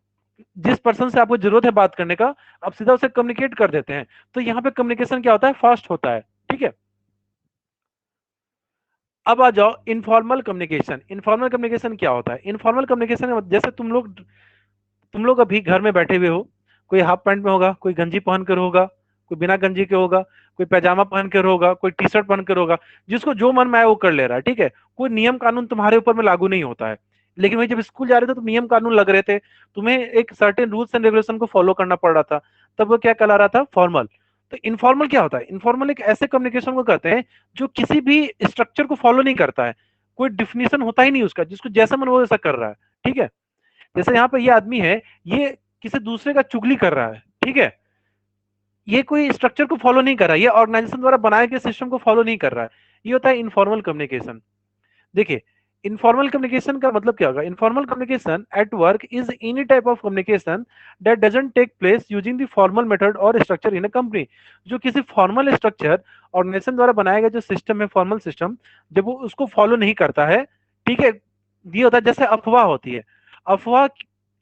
जिस पर्सन से आपको जरूरत है बात करने का, आप सीधा उसे कम्युनिकेट कर देते हैं, तो यहाँ पे कम्युनिकेशन क्या होता है, फास्ट होता है, ठीक है। अब आ जाओ इनफॉर्मल कम्युनिकेशन। इनफॉर्मल कम्युनिकेशन क्या होता है, इनफॉर्मल कम्युनिकेशन जैसे तुम लोग अभी घर में बैठे हुए हो, कोई हाफ पैंट में होगा, कोई गंजी पहन कर होगा, कोई बिना गंजी के होगा, कोई पैजामा पहन कर होगा, कोई टी शर्ट पहन कर होगा, जिसको जो मन में आए वो कर ले रहा है, ठीक है। कोई नियम कानून तुम्हारे ऊपर में लागू नहीं होता है। लेकिन भाई जब स्कूल जा रहे थे तो नियम कानून लग रहे थे, तुम्हें एक सर्टेन रूल्स एंड रेगुलेशन को फॉलो करना पड़ रहा था, तब वो क्या कहला रहा था, फॉर्मल। तो इनफॉर्मल क्या होता है, इनफॉर्मल एक ऐसे कम्युनिकेशन को कहते हैं जो किसी भी स्ट्रक्चर को फॉलो नहीं करता है, कोई डिफिनेशन होता ही नहीं उसका, जिसको जैसा मन वो ऐसा कर रहा है, ठीक है। जैसे यहाँ पे ये आदमी है, ये किसी दूसरे का चुगली कर रहा है, ठीक है, ये कोई स्ट्रक्चर को फॉलो नहीं कर रहा है, ये ऑर्गेनाइजेशन द्वारा बनाए गए सिस्टम को फॉलो नहीं कर रहा है, ये होता है इनफॉर्मल कम्युनिकेशन। देखिए इनफॉर्मल कम्युनिकेशन का मतलब क्या होगा, informal communication at work is any type of communication that doesn't take place using the formal method और स्ट्रक्चर इन अ कंपनी। जो किसी फॉर्मल स्ट्रक्चर ऑर्गेनाइजेशन द्वारा बनाया गया जो सिस्टम है, फॉर्मल सिस्टम, जब वो उसको फॉलो नहीं करता है, ठीक है, ये होता है जैसे अफवाह होती है, अफवाह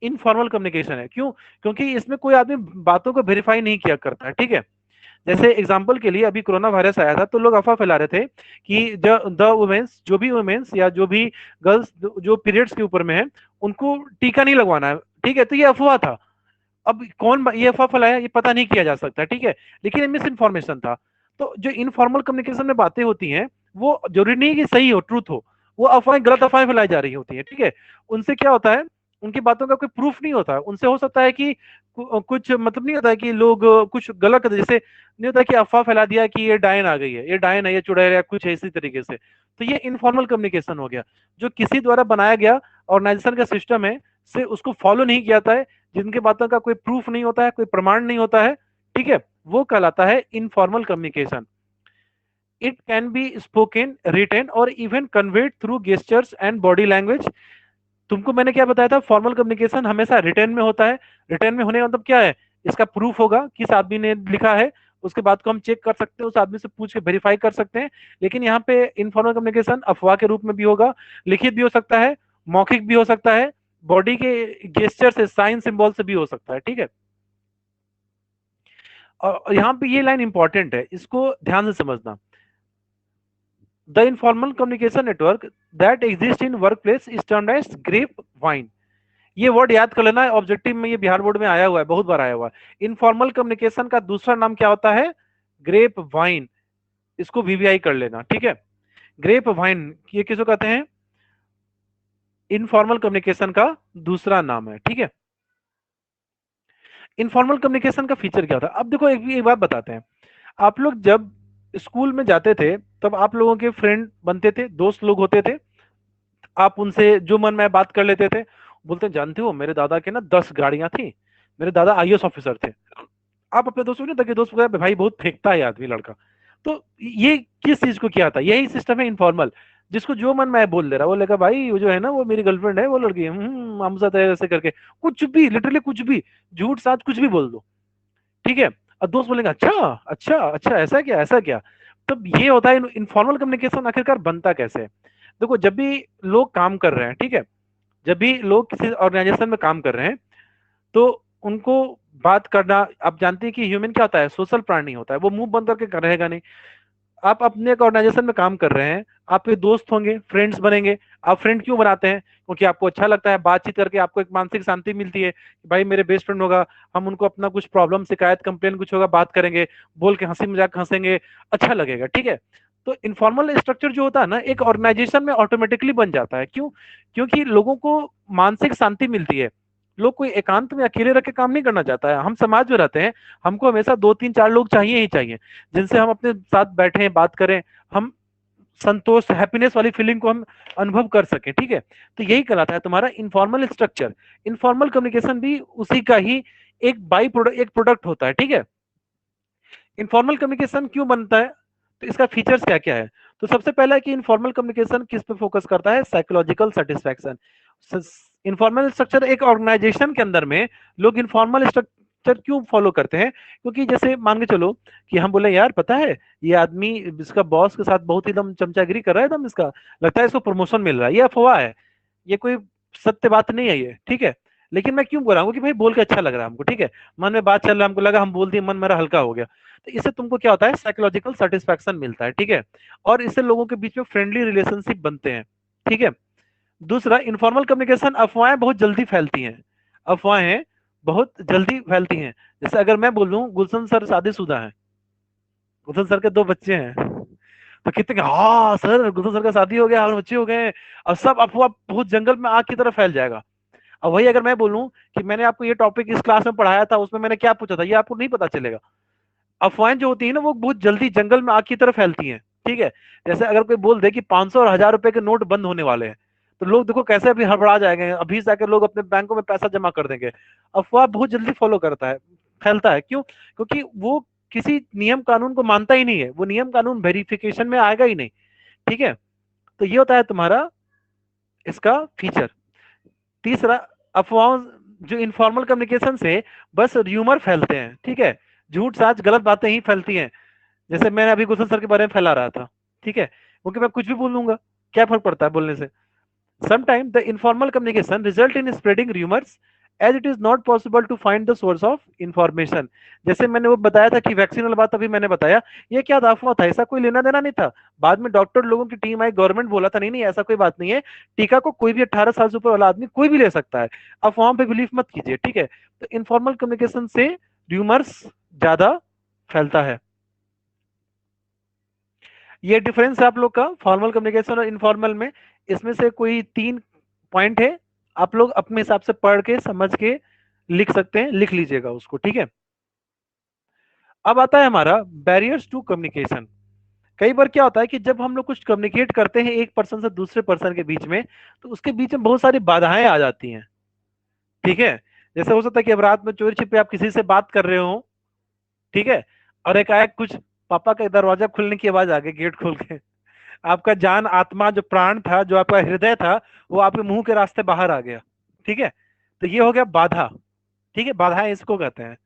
इनफॉर्मल कम्युनिकेशन है। क्यों, क्योंकि इसमें कोई आदमी बातों को वेरीफाई नहीं किया करता है, ठीक है। जैसे एग्जाम्पल के लिए अभी कोरोना वायरस आया था, तो लोग अफवाह फैला रहे थे कि द वुमेन्स, जो भी वुमेन्स या जो भी गर्ल्स जो पीरियड्स के ऊपर में है, उनको टीका नहीं लगवाना है, ठीक है, तो ये अफवाह था। अब कौन ये अफवाह फैलाया ये पता नहीं किया जा सकता, ठीक है, लेकिन ये मिस इन्फॉर्मेशन था। तो जो इनफॉर्मल कम्युनिकेशन में बातें होती हैं, वो जरूरी नहीं कि सही हो, ट्रूथ हो, वो अफवाहें, गलत अफवाहें फैलाई जा रही होती है, ठीक है। उनसे क्या होता है, उनकी बातों का कोई प्रूफ नहीं होता, उनसे हो सकता है कि कुछ मतलब नहीं होता है कि लोग कुछ गलत करते, जैसे नहीं होता कि अफवाह फैला दिया कि ये डायन आ गई है, ये डायन है, ये चुड़ैल है, कुछ इसी तरीके से। तो ये इनफॉर्मल कम्युनिकेशन हो गया, जो किसी द्वारा बनाया गया ऑर्गेनाइजेशन का सिस्टम है, से उसको फॉलो नहीं किया जाता है, जिनकी बातों का कोई प्रूफ नहीं होता है, कोई प्रमाण नहीं होता है, ठीक है, वो कहलाता है informal communication. It can be spoken, written और even conveyed through gestures and body language. तुमको मैंने क्या बताया था, फॉर्मल कम्युनिकेशन हमेशा रिटर्न में होता है। रिटर्न में होने का मतलब क्या है, इसका प्रूफ होगा, किस आदमी ने लिखा है, उसके बाद को हम चेक कर सकते हैं, उस आदमी से पूछ के वेरीफाई कर सकते हैं। लेकिन यहाँ पे इनफॉर्मल कम्युनिकेशन अफवाह के रूप में भी होगा, लिखित भी हो सकता है, मौखिक भी हो सकता है, बॉडी के गेस्चर से, साइन सिंबल से भी हो सकता है, ठीक है। और यहाँ पे ये लाइन इंपॉर्टेंट है, इसको ध्यान से समझना। The informal communication network that exist in work place is termed as grape vine. ये वर्ड याद कर लेना है, ऑब्जेक्टिव में ये बिहार बोर्ड में आया हुआ है, बहुत बार आया हुआ है। इनफॉर्मल कम्युनिकेशन का दूसरा नाम क्या होता है, ग्रेप वाइन, इसको वीवीआई कर लेना, ठीक है। ग्रेप वाइन ये किसको कहते हैं, इनफॉर्मल कम्युनिकेशन का दूसरा नाम है, ठीक है। इनफॉर्मल कम्युनिकेशन का फीचर क्या होता है, अब देखो एक बात बताते हैं। आप लोग जब स्कूल में जाते थे तब आप लोगों के फ्रेंड बनते थे, दोस्त लोग होते थे, आप उनसे जो मन में बात कर लेते थे। बोलते जानते हो मेरे दादा के ना 10 गाड़ियां थी, मेरे दादा आईएएस ऑफिसर थे। आप अपने दोस्तों ने दोस्त को भाई बहुत फेंकता है आदमी लड़का। तो ये किस चीज को किया था, यही सिस्टम है इनफॉर्मल, जिसको जो मन में बोल दे रहा, वो लगा भाई वो जो है ना वो मेरी गर्लफ्रेंड है, वो लड़की है, हम साथ है, ऐसे करके कुछ भी, लिटरली कुछ भी, झूठ साथ कुछ भी बोल दो, ठीक है। और दोस्त बोलेंगे अच्छा अच्छा अच्छा, ऐसा क्या ऐसा क्या। तब ये होता है इनफॉर्मल कम्युनिकेशन आखिरकार बनता कैसे है। देखो जब भी लोग काम कर रहे हैं, ठीक है, जब भी लोग किसी ऑर्गेनाइजेशन में काम कर रहे हैं तो उनको बात करना, आप जानते हैं कि ह्यूमन क्या होता है, सोशल प्राणी होता है, वो मुंह बंद करके रहेगा नहीं। आप अपने एक ऑर्गेनाइजेशन में काम कर रहे हैं, आपके दोस्त होंगे, फ्रेंड्स बनेंगे। आप फ्रेंड क्यों बनाते हैं, क्योंकि आपको अच्छा लगता है, बातचीत करके आपको एक मानसिक शांति मिलती है कि भाई मेरे बेस्ट फ्रेंड होगा, हम उनको अपना कुछ प्रॉब्लम, शिकायत, कंप्लेन कुछ होगा, बात करेंगे, बोल के हंसी मजाक हंसेंगे, अच्छा लगेगा, ठीक है। तो इनफॉर्मल स्ट्रक्चर जो होता है ना एक ऑर्गेनाइजेशन में ऑटोमेटिकली बन जाता है। क्यों? क्योंकि लोगों को मानसिक शांति मिलती है। लोग कोई एकांत में अकेले रह के काम नहीं करना चाहता है। हम समाज में रहते हैं, हमको हमेशा 2 3 4 लोग चाहिए ही चाहिए, जिनसे हम अपने साथ बैठे बात करें, हम संतोष, हैप्पीनेस वाली फीलिंग को हम अनुभव कर सकें, ठीक है। तो यही कहलाता है तुम्हारा इनफॉर्मल स्ट्रक्चर। इनफॉर्मल कम्युनिकेशन भी उसी का ही एक बाई प्रोडक्ट, एक प्रोडक्ट होता है, ठीक है। इनफॉर्मल कम्युनिकेशन क्यों बनता है, तो इसका फीचर्स क्या क्या है। तो सबसे पहला है कि इनफॉर्मल कम्युनिकेशन किस पे फोकस करता है, साइकोलॉजिकल सेटिस्फैक्शन। इनफॉर्मल स्ट्रक्चर एक ऑर्गेनाइजेशन के अंदर में लोग इनफॉर्मल स्ट्रक्चर क्यों फॉलो करते हैं, क्योंकि जैसे मान के चलो कि हम बोले यार पता है ये आदमी इसका बॉस के साथ बहुत एकदम चमचागिरी कर रहा है, एकदम इसका लगता है इसको प्रमोशन मिल रहा है, ये अफवाह है, ये कोई सत्य बात नहीं है ये, ठीक है। लेकिन मैं क्यों बोल रहा हूँ कि भाई बोल के अच्छा लग रहा है हमको, ठीक है, मन में बात चल रहा है, हमको लगा हम बोल दिए, मन मेरा हल्का हो गया। तो इससे तुमको क्या होता है, साइकोलॉजिकल सेटिस्फैक्शन मिलता है, ठीक है। और इससे लोगों के बीच में फ्रेंडली रिलेशनशिप बनते हैं, ठीक है। दूसरा, इनफॉर्मल कम्युनिकेशन, अफवाहें बहुत जल्दी फैलती हैं, अफवाहें बहुत जल्दी फैलती हैं। जैसे अगर मैं बोलूं गुलशन सर शादीशुदा है, गुलशन सर के 2 बच्चे हैं, तो कितने हाँ सर गुलशन सर का शादी हो गया और बच्चे हो गए, और सब अफवाह बहुत जंगल में आग की तरह फैल जाएगा। अब वही अगर मैं बोलूं कि मैंने आपको ये टॉपिक इस क्लास में पढ़ाया था, उसमें मैंने क्या पूछा था, ये आपको नहीं पता चलेगा। अफवाहें जो होती है ना वो बहुत जल्दी जंगल में आग की तरह फैलती हैं, ठीक है। जैसे अगर कोई बोल दे कि 500 और 1000 रुपए के नोट बंद होने वाले हैं, तो लोग देखो कैसे अभी हड़बड़ा जाएंगे, अभी जाकर लोग अपने बैंकों में पैसा जमा कर देंगे। अफवाह बहुत जल्दी फॉलो करता है, फैलता है, क्यों? क्योंकि वो किसी नियम कानून को मानता ही नहीं है, वो नियम कानून वेरिफिकेशन में आएगा ही नहीं, ठीक है। तो ये होता है तुम्हारा इसका फीचर। तीसरा, अफवाहों, जो इनफॉर्मल कम्युनिकेशन से बस र्यूमर फैलते हैं, ठीक है, झूठ साच गलत बातें ही फैलती हैं। जैसे मैंने अभी गुलशन सर के बारे में फैला रहा था, ठीक है, क्योंकि मैं कुछ भी बोल लूंगा, क्या फर्क पड़ता है बोलने से। Sometime the informal communication result in spreading rumours as it is not possible to find the source of information. जैसे मैंने वो बताया था कि वैक्सीन वाला बात अभी मैंने बताया, ये क्या अफवाह था, ऐसा कोई लेना देना नहीं था। बाद में डॉक्टर लोगों की टीम आई, गवर्नमेंट बोला था नहीं नहीं ऐसा कोई बात नहीं है, टीका को कोई भी 18 साल से ऊपर वाला आदमी कोई भी ले सकता है, अफवाहों पे बिलीव मत कीजिए, ठीक है। तो इनफॉर्मल कम्युनिकेशन से र्यूमर्स ज्यादा फैलता है। ये डिफरेंस है आप लोग का फॉर्मल कम्युनिकेशन और इनफॉर्मल में। इसमें से कोई 3 पॉइंट है, आप लोग अपने हिसाब से पढ़ के समझ के लिख सकते हैं, लिख लीजिएगा उसको, ठीक है। अब आता है हमारा बैरियर्स टू कम्युनिकेशन। कई बार क्या होता है कि जब हम लोग कुछ कम्युनिकेट करते हैं एक पर्सन से दूसरे पर्सन के बीच में, तो उसके बीच में बहुत सारी बाधाएं आ जाती हैं, ठीक है। जैसे हो सकता है कि अब रात में चोरी छिपे आप किसी से बात कर रहे हो, ठीक है, और एकाएक कुछ पापा का दरवाजा खुलने की आवाज आ गई, गेट खोल के, आपका जान आत्मा जो प्राण था, जो आपका हृदय था, वो आपके मुंह के रास्ते बाहर आ गया, ठीक है। तो ये हो गया बाधा, ठीक है, बाधाएं इसको कहते हैं।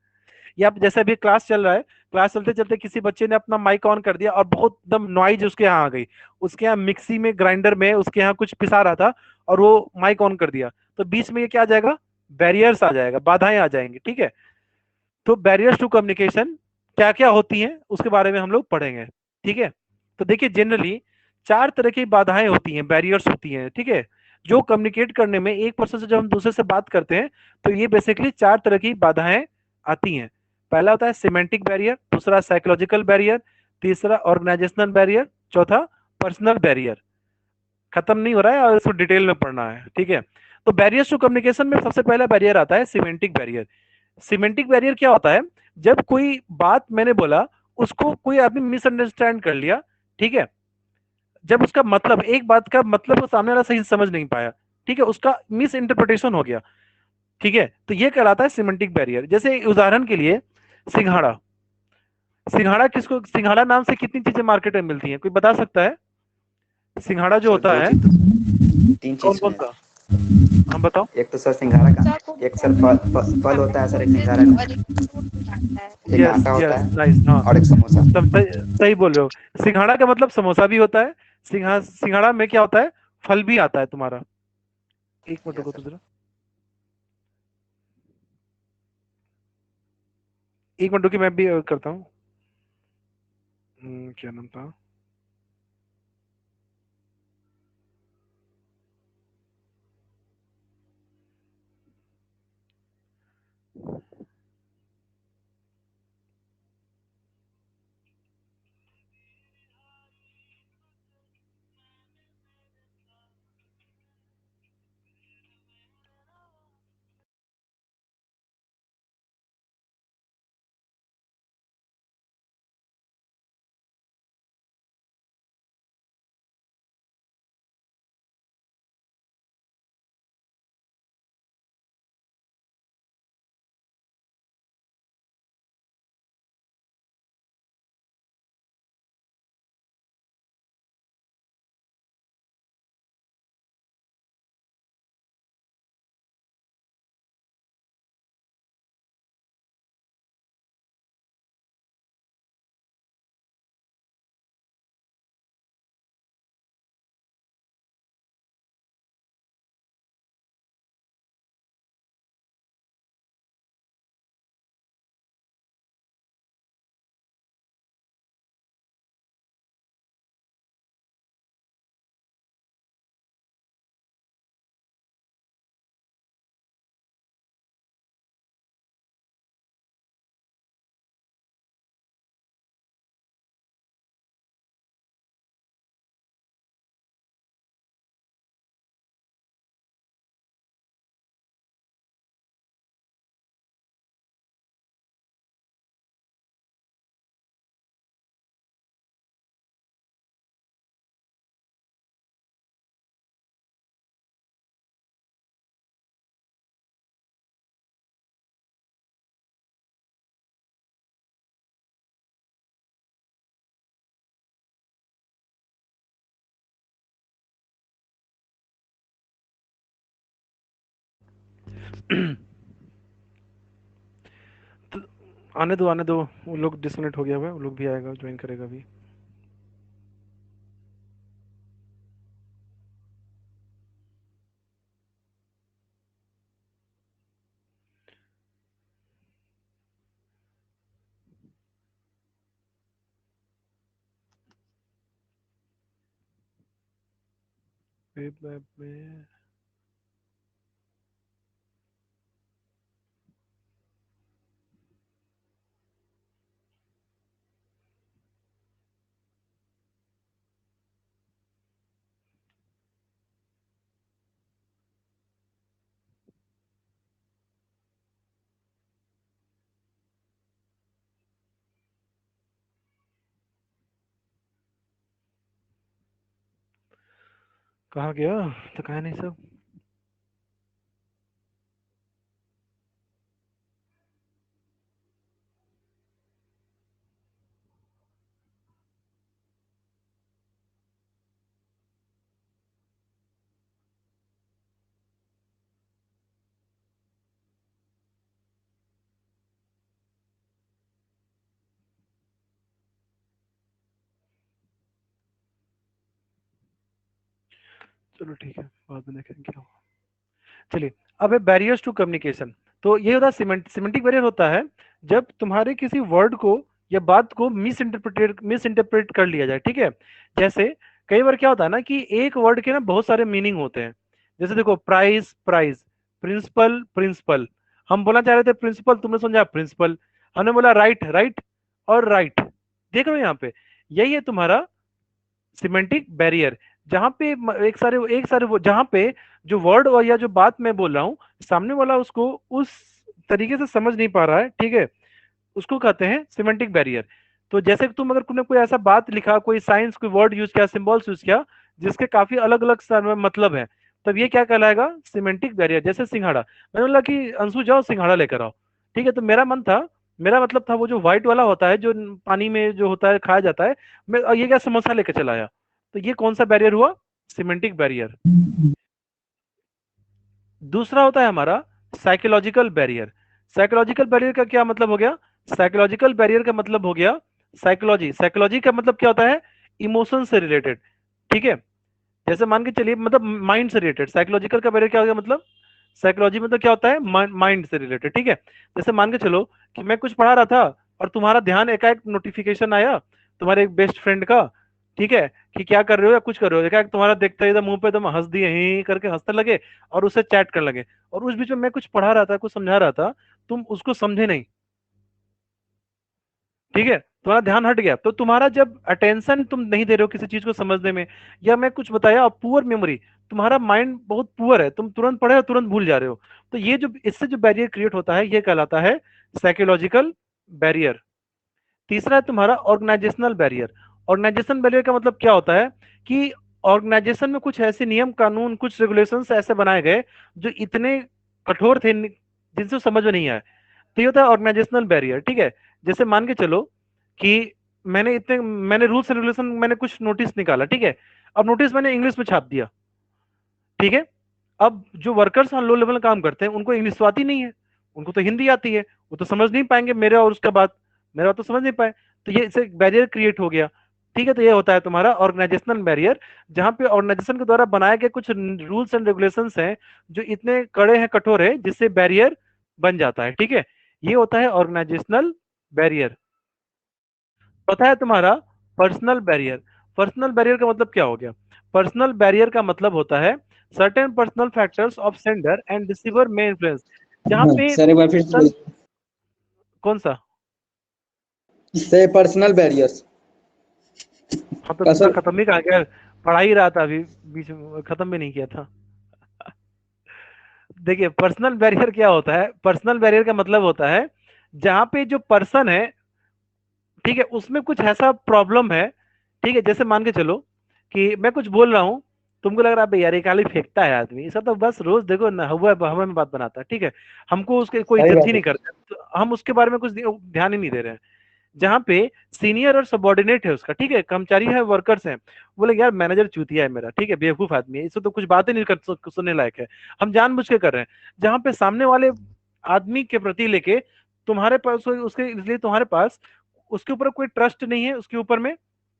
या जैसे अभी क्लास चल रहा है, क्लास चलते चलते किसी बच्चे ने अपना माइक ऑन कर दिया और बहुत एकदम नॉइज उसके यहाँ आ गई, उसके यहाँ मिक्सी में, ग्राइंडर में उसके यहाँ कुछ पिसा रहा था और वो माइक ऑन कर दिया, तो बीच में ये क्या आ जाएगा, बैरियर्स आ जाएगा, बाधाएं आ जाएंगी, ठीक है। तो बैरियर्स टू कम्युनिकेशन क्या क्या होती हैं उसके बारे में हम लोग पढ़ेंगे, ठीक है। तो देखिए जनरली 4 तरह की बाधाएं होती हैं, बैरियर्स होती हैं, ठीक है, जो कम्युनिकेट करने में एक पर्सन से जब हम दूसरे से बात करते हैं तो ये बेसिकली 4 तरह की बाधाएं आती हैं। पहला होता है सिमेंटिक बैरियर, दूसरा साइकोलॉजिकल बैरियर, तीसरा ऑर्गेनाइजेशनल बैरियर, चौथा पर्सनल बैरियर। खत्म नहीं हो रहा है और इसको डिटेल में पढ़ना है, ठीक है। तो बैरियर्स टू कम्युनिकेशन में सबसे पहला बैरियर आता है सिमेंटिक बैरियर। सिमेंटिक बैरियर क्या होता है, जब कोई बात मैंने बोला उसको कोई आदमी मिसअंडरस्टैंड कर लिया, ठीक है, जब उसका मतलब, एक बात का मतलब वो सामने वाला सही से समझ नहीं पाया, ठीक है, उसका मिस इंटरप्रिटेशन हो गया, ठीक है, तो ये कहलाता है सिमेंटिक बैरियर। जैसे उदाहरण के लिए सिंघाड़ा, सिंघाड़ा किसको, सिंघाड़ा नाम से कितनी चीजें मार्केट में मिलती हैं, कोई बता सकता है? सिंघाड़ा जो सर होता दो है, चीज, तीन कौन चीज कौन सुने। सा, हम बताओ। एक तो सर सिंघाड़ा का, सर एक सर फल होता है सर, एक सिंघाड़ा का, और एक फ्रूट आता है। एक यस आटा होता यस, है नाइस, हाँ, और एक समोसा। सब सही, सही बोल रहे हो। सिंघाड़ा का मतलब समोसा भी होता है, सिंघाड़ा में क्या होता है, फल भी आता है तुम्हारा। एक मिनट यस रुको तो सर। जरा, एक मिनट रुकिए, मैं भी करता हूँ। क्या नाम था? तो आने दो, आने दो, वो लोग डिस्कनेक्ट हो गया हुआ है, वो लोग भी आएगा, ज्वाइन करेगा भी। वेब ऐप में कहाँ गया, तो कहा नहीं सब। चलो ठीक है, बाद में देखेंगे क्या हुआ। चलिए, अब है बैरियर्स टू कम्युनिकेशन। तो ये होता है सिमेंटिक बैरियर होता है जब तुम्हारे किसी वर्ड को या बात को मिस इंटरप्रेट कर लिया जाए, ठीक है। जैसे कई बार क्या होता है ना कि एक वर्ड के ना बहुत सारे मीनिंग होते हैं। जैसे देखो, प्राइस प्राइस, प्रिंसिपल प्रिंसिपल, हम बोलना चाह रहे थे प्रिंसिपल, तुमने समझा प्रिंसिपल, हमने बोला राइट राइट और राइट। देख रहे हो यहाँ पे, यही है तुम्हारा सिमेंटिक बैरियर। जहां पे एक सारे वो, जहां पे जो वर्ड और या जो बात मैं बोल रहा हूँ, सामने वाला उसको उस तरीके से समझ नहीं पा रहा है, ठीक है, उसको कहते हैं सिमेंटिक बैरियर। तो जैसे कि तुम अगर तुमने कोई ऐसा बात लिखा, कोई साइंस, कोई वर्ड यूज किया, सिंबल्स यूज किया जिसके काफी अलग अलग मतलब है, तब ये क्या कहलाएगा? Semantic barrier. जैसे सिंघाड़ा, मैंने बोला कि अंशु जाओ सिंघाड़ा लेकर आओ, ठीक है, तो मेरा मन था, मेरा मतलब था वो जो व्हाइट वाला होता है जो पानी में जो होता है खाया जाता है, मैं ये क्या समोसा लेकर चला आया, तो ये कौन सा बैरियर हुआ? Semantic barrier. दूसरा होता है हमारा साइकोलॉजिकल बैरियर। साइकोलॉजिकल बैरियर का क्या मतलब हो गया? साइकोलॉजिकल बैरियर का मतलब हो गया साइकोलॉजी। साइकोलॉजी का मतलब क्या होता है? इमोशन से रिलेटेड, ठीक है। जैसे मान के चलिए, मतलब माइंड से रिलेटेड। साइकोलॉजिकल का बैरियर क्या हो गया? मतलब साइकोलॉजी मतलब क्या होता है? माइंड से रिलेटेड, ठीक है। जैसे मान के चलो कि मैं कुछ पढ़ा रहा था और तुम्हारा ध्यान एकाएक नोटिफिकेशन आया तुम्हारे एक बेस्ट फ्रेंड का, ठीक है, कि क्या कर रहे हो या कुछ कर रहे हो, एकाएक तुम्हारा देखते एकदम मुंह पे एकदम हंस दिए, ही करके हंसने लगे और उससे चैट करने लगे, और उस बीच में मैं कुछ पढ़ा रहा था, कुछ समझा रहा था, तुम उसको समझे नहीं, ठीक है, तुम्हारा ध्यान हट गया। तो तुम्हारा जब अटेंशन तुम नहीं दे रहे हो किसी चीज को समझने में, या मैं कुछ बताया और पुअर मेमोरी, तुम्हारा माइंड बहुत पुअर है, तुम तुरंत पढ़े और तुरंत भूल जा रहे हो, तो ये जो इससे जो बैरियर क्रिएट होता है ये कहलाता है साइकोलॉजिकल बैरियर। तीसरा है तुम्हारा ऑर्गेनाइजेशनल बैरियर। ऑर्गेनाइजेशन बैरियर का मतलब क्या होता है कि ऑर्गेनाइजेशन में कुछ ऐसे नियम कानून, कुछ रेगुलेशंस ऐसे बनाए गए जो इतने कठोर थे जिनसे समझ में नहीं आया, तो ये होता है ऑर्गेनाइजेशनल बैरियर, ठीक है। जैसे मान के चलो कि मैंने रूल्स एंड रेगुलेशन, मैंने कुछ नोटिस निकाला, ठीक है, अब नोटिस मैंने इंग्लिश में छाप दिया, ठीक है। अब जो वर्कर्स ऑन लो लेवल में काम करते हैं उनको इंग्लिश तो आती नहीं है, उनको तो हिंदी आती है, वो तो समझ नहीं पाएंगे मेरा और उसका बात, मेरा तो समझ नहीं पाए, तो ये इससे बैरियर क्रिएट हो गया, ठीक है। तो ये होता है तुम्हारा ऑर्गेनाइजेशनल बैरियर, जहां पे ऑर्गेनाइजेशन के द्वारा बनाए गए कुछ रूल्स एंड रेगुलेशंस हैं जो इतने कड़े हैं, कठोर है, जिससे बैरियर बन जाता है, ठीक है। ये होता है ऑर्गेनाइजेशनल बैरियर। चौथा है तुम्हारा पर्सनल बैरियर। पर्सनल बैरियर का मतलब क्या हो गया? पर्सनल बैरियर का मतलब होता है certain personal factors of sender and receiver में इन्फ्लुएंस, जहां हाँ पे सर, एक बार फिर से पर्सन, बोलिए। कौन सा? से पर्सनल बैरियर्स हाँ तो का तुमने सर। खत्म ही कहा क्या? पढ़ा ही रहा था अभी, बीच में खत्म भी नहीं किया था। देखिए पर्सनल बैरियर क्या होता है? पर्सनल बैरियर का मतलब होता है जहां पे जो पर्सन है, ठीक है, उसमें कुछ ऐसा प्रॉब्लम है, ठीक है। जैसे मान के चलो कि मैं कुछ बोल रहा हूँ, तुमको लग रहा है यार ये खाली फेंकता है आदमी, ऐसा तो बस रोज देखो ना हुआ हवा में बात बनाता है, ठीक है, हमको उसके कोई सही इज्जत ही बात है। नहीं करते, तो हम उसके बारे में कुछ ध्यान ही नहीं दे रहे हैं। जहाँ पे सीनियर और सबॉर्डिनेट है उसका, ठीक है, कर्मचारी है, वर्कर्स हैं, बोले यार मैनेजर चूतिया है मेरा, ठीक है, बेवकूफ आदमी है, इससे तो कुछ बातें नहीं कर सुनने लायक है, हम जानबूझ के कर रहे हैं। जहाँ पे सामने वाले आदमी के प्रति लेके तुम्हारे पास उसके इसलिए तुम्हारे पास उसके ऊपर कोई ट्रस्ट नहीं है उसके ऊपर में,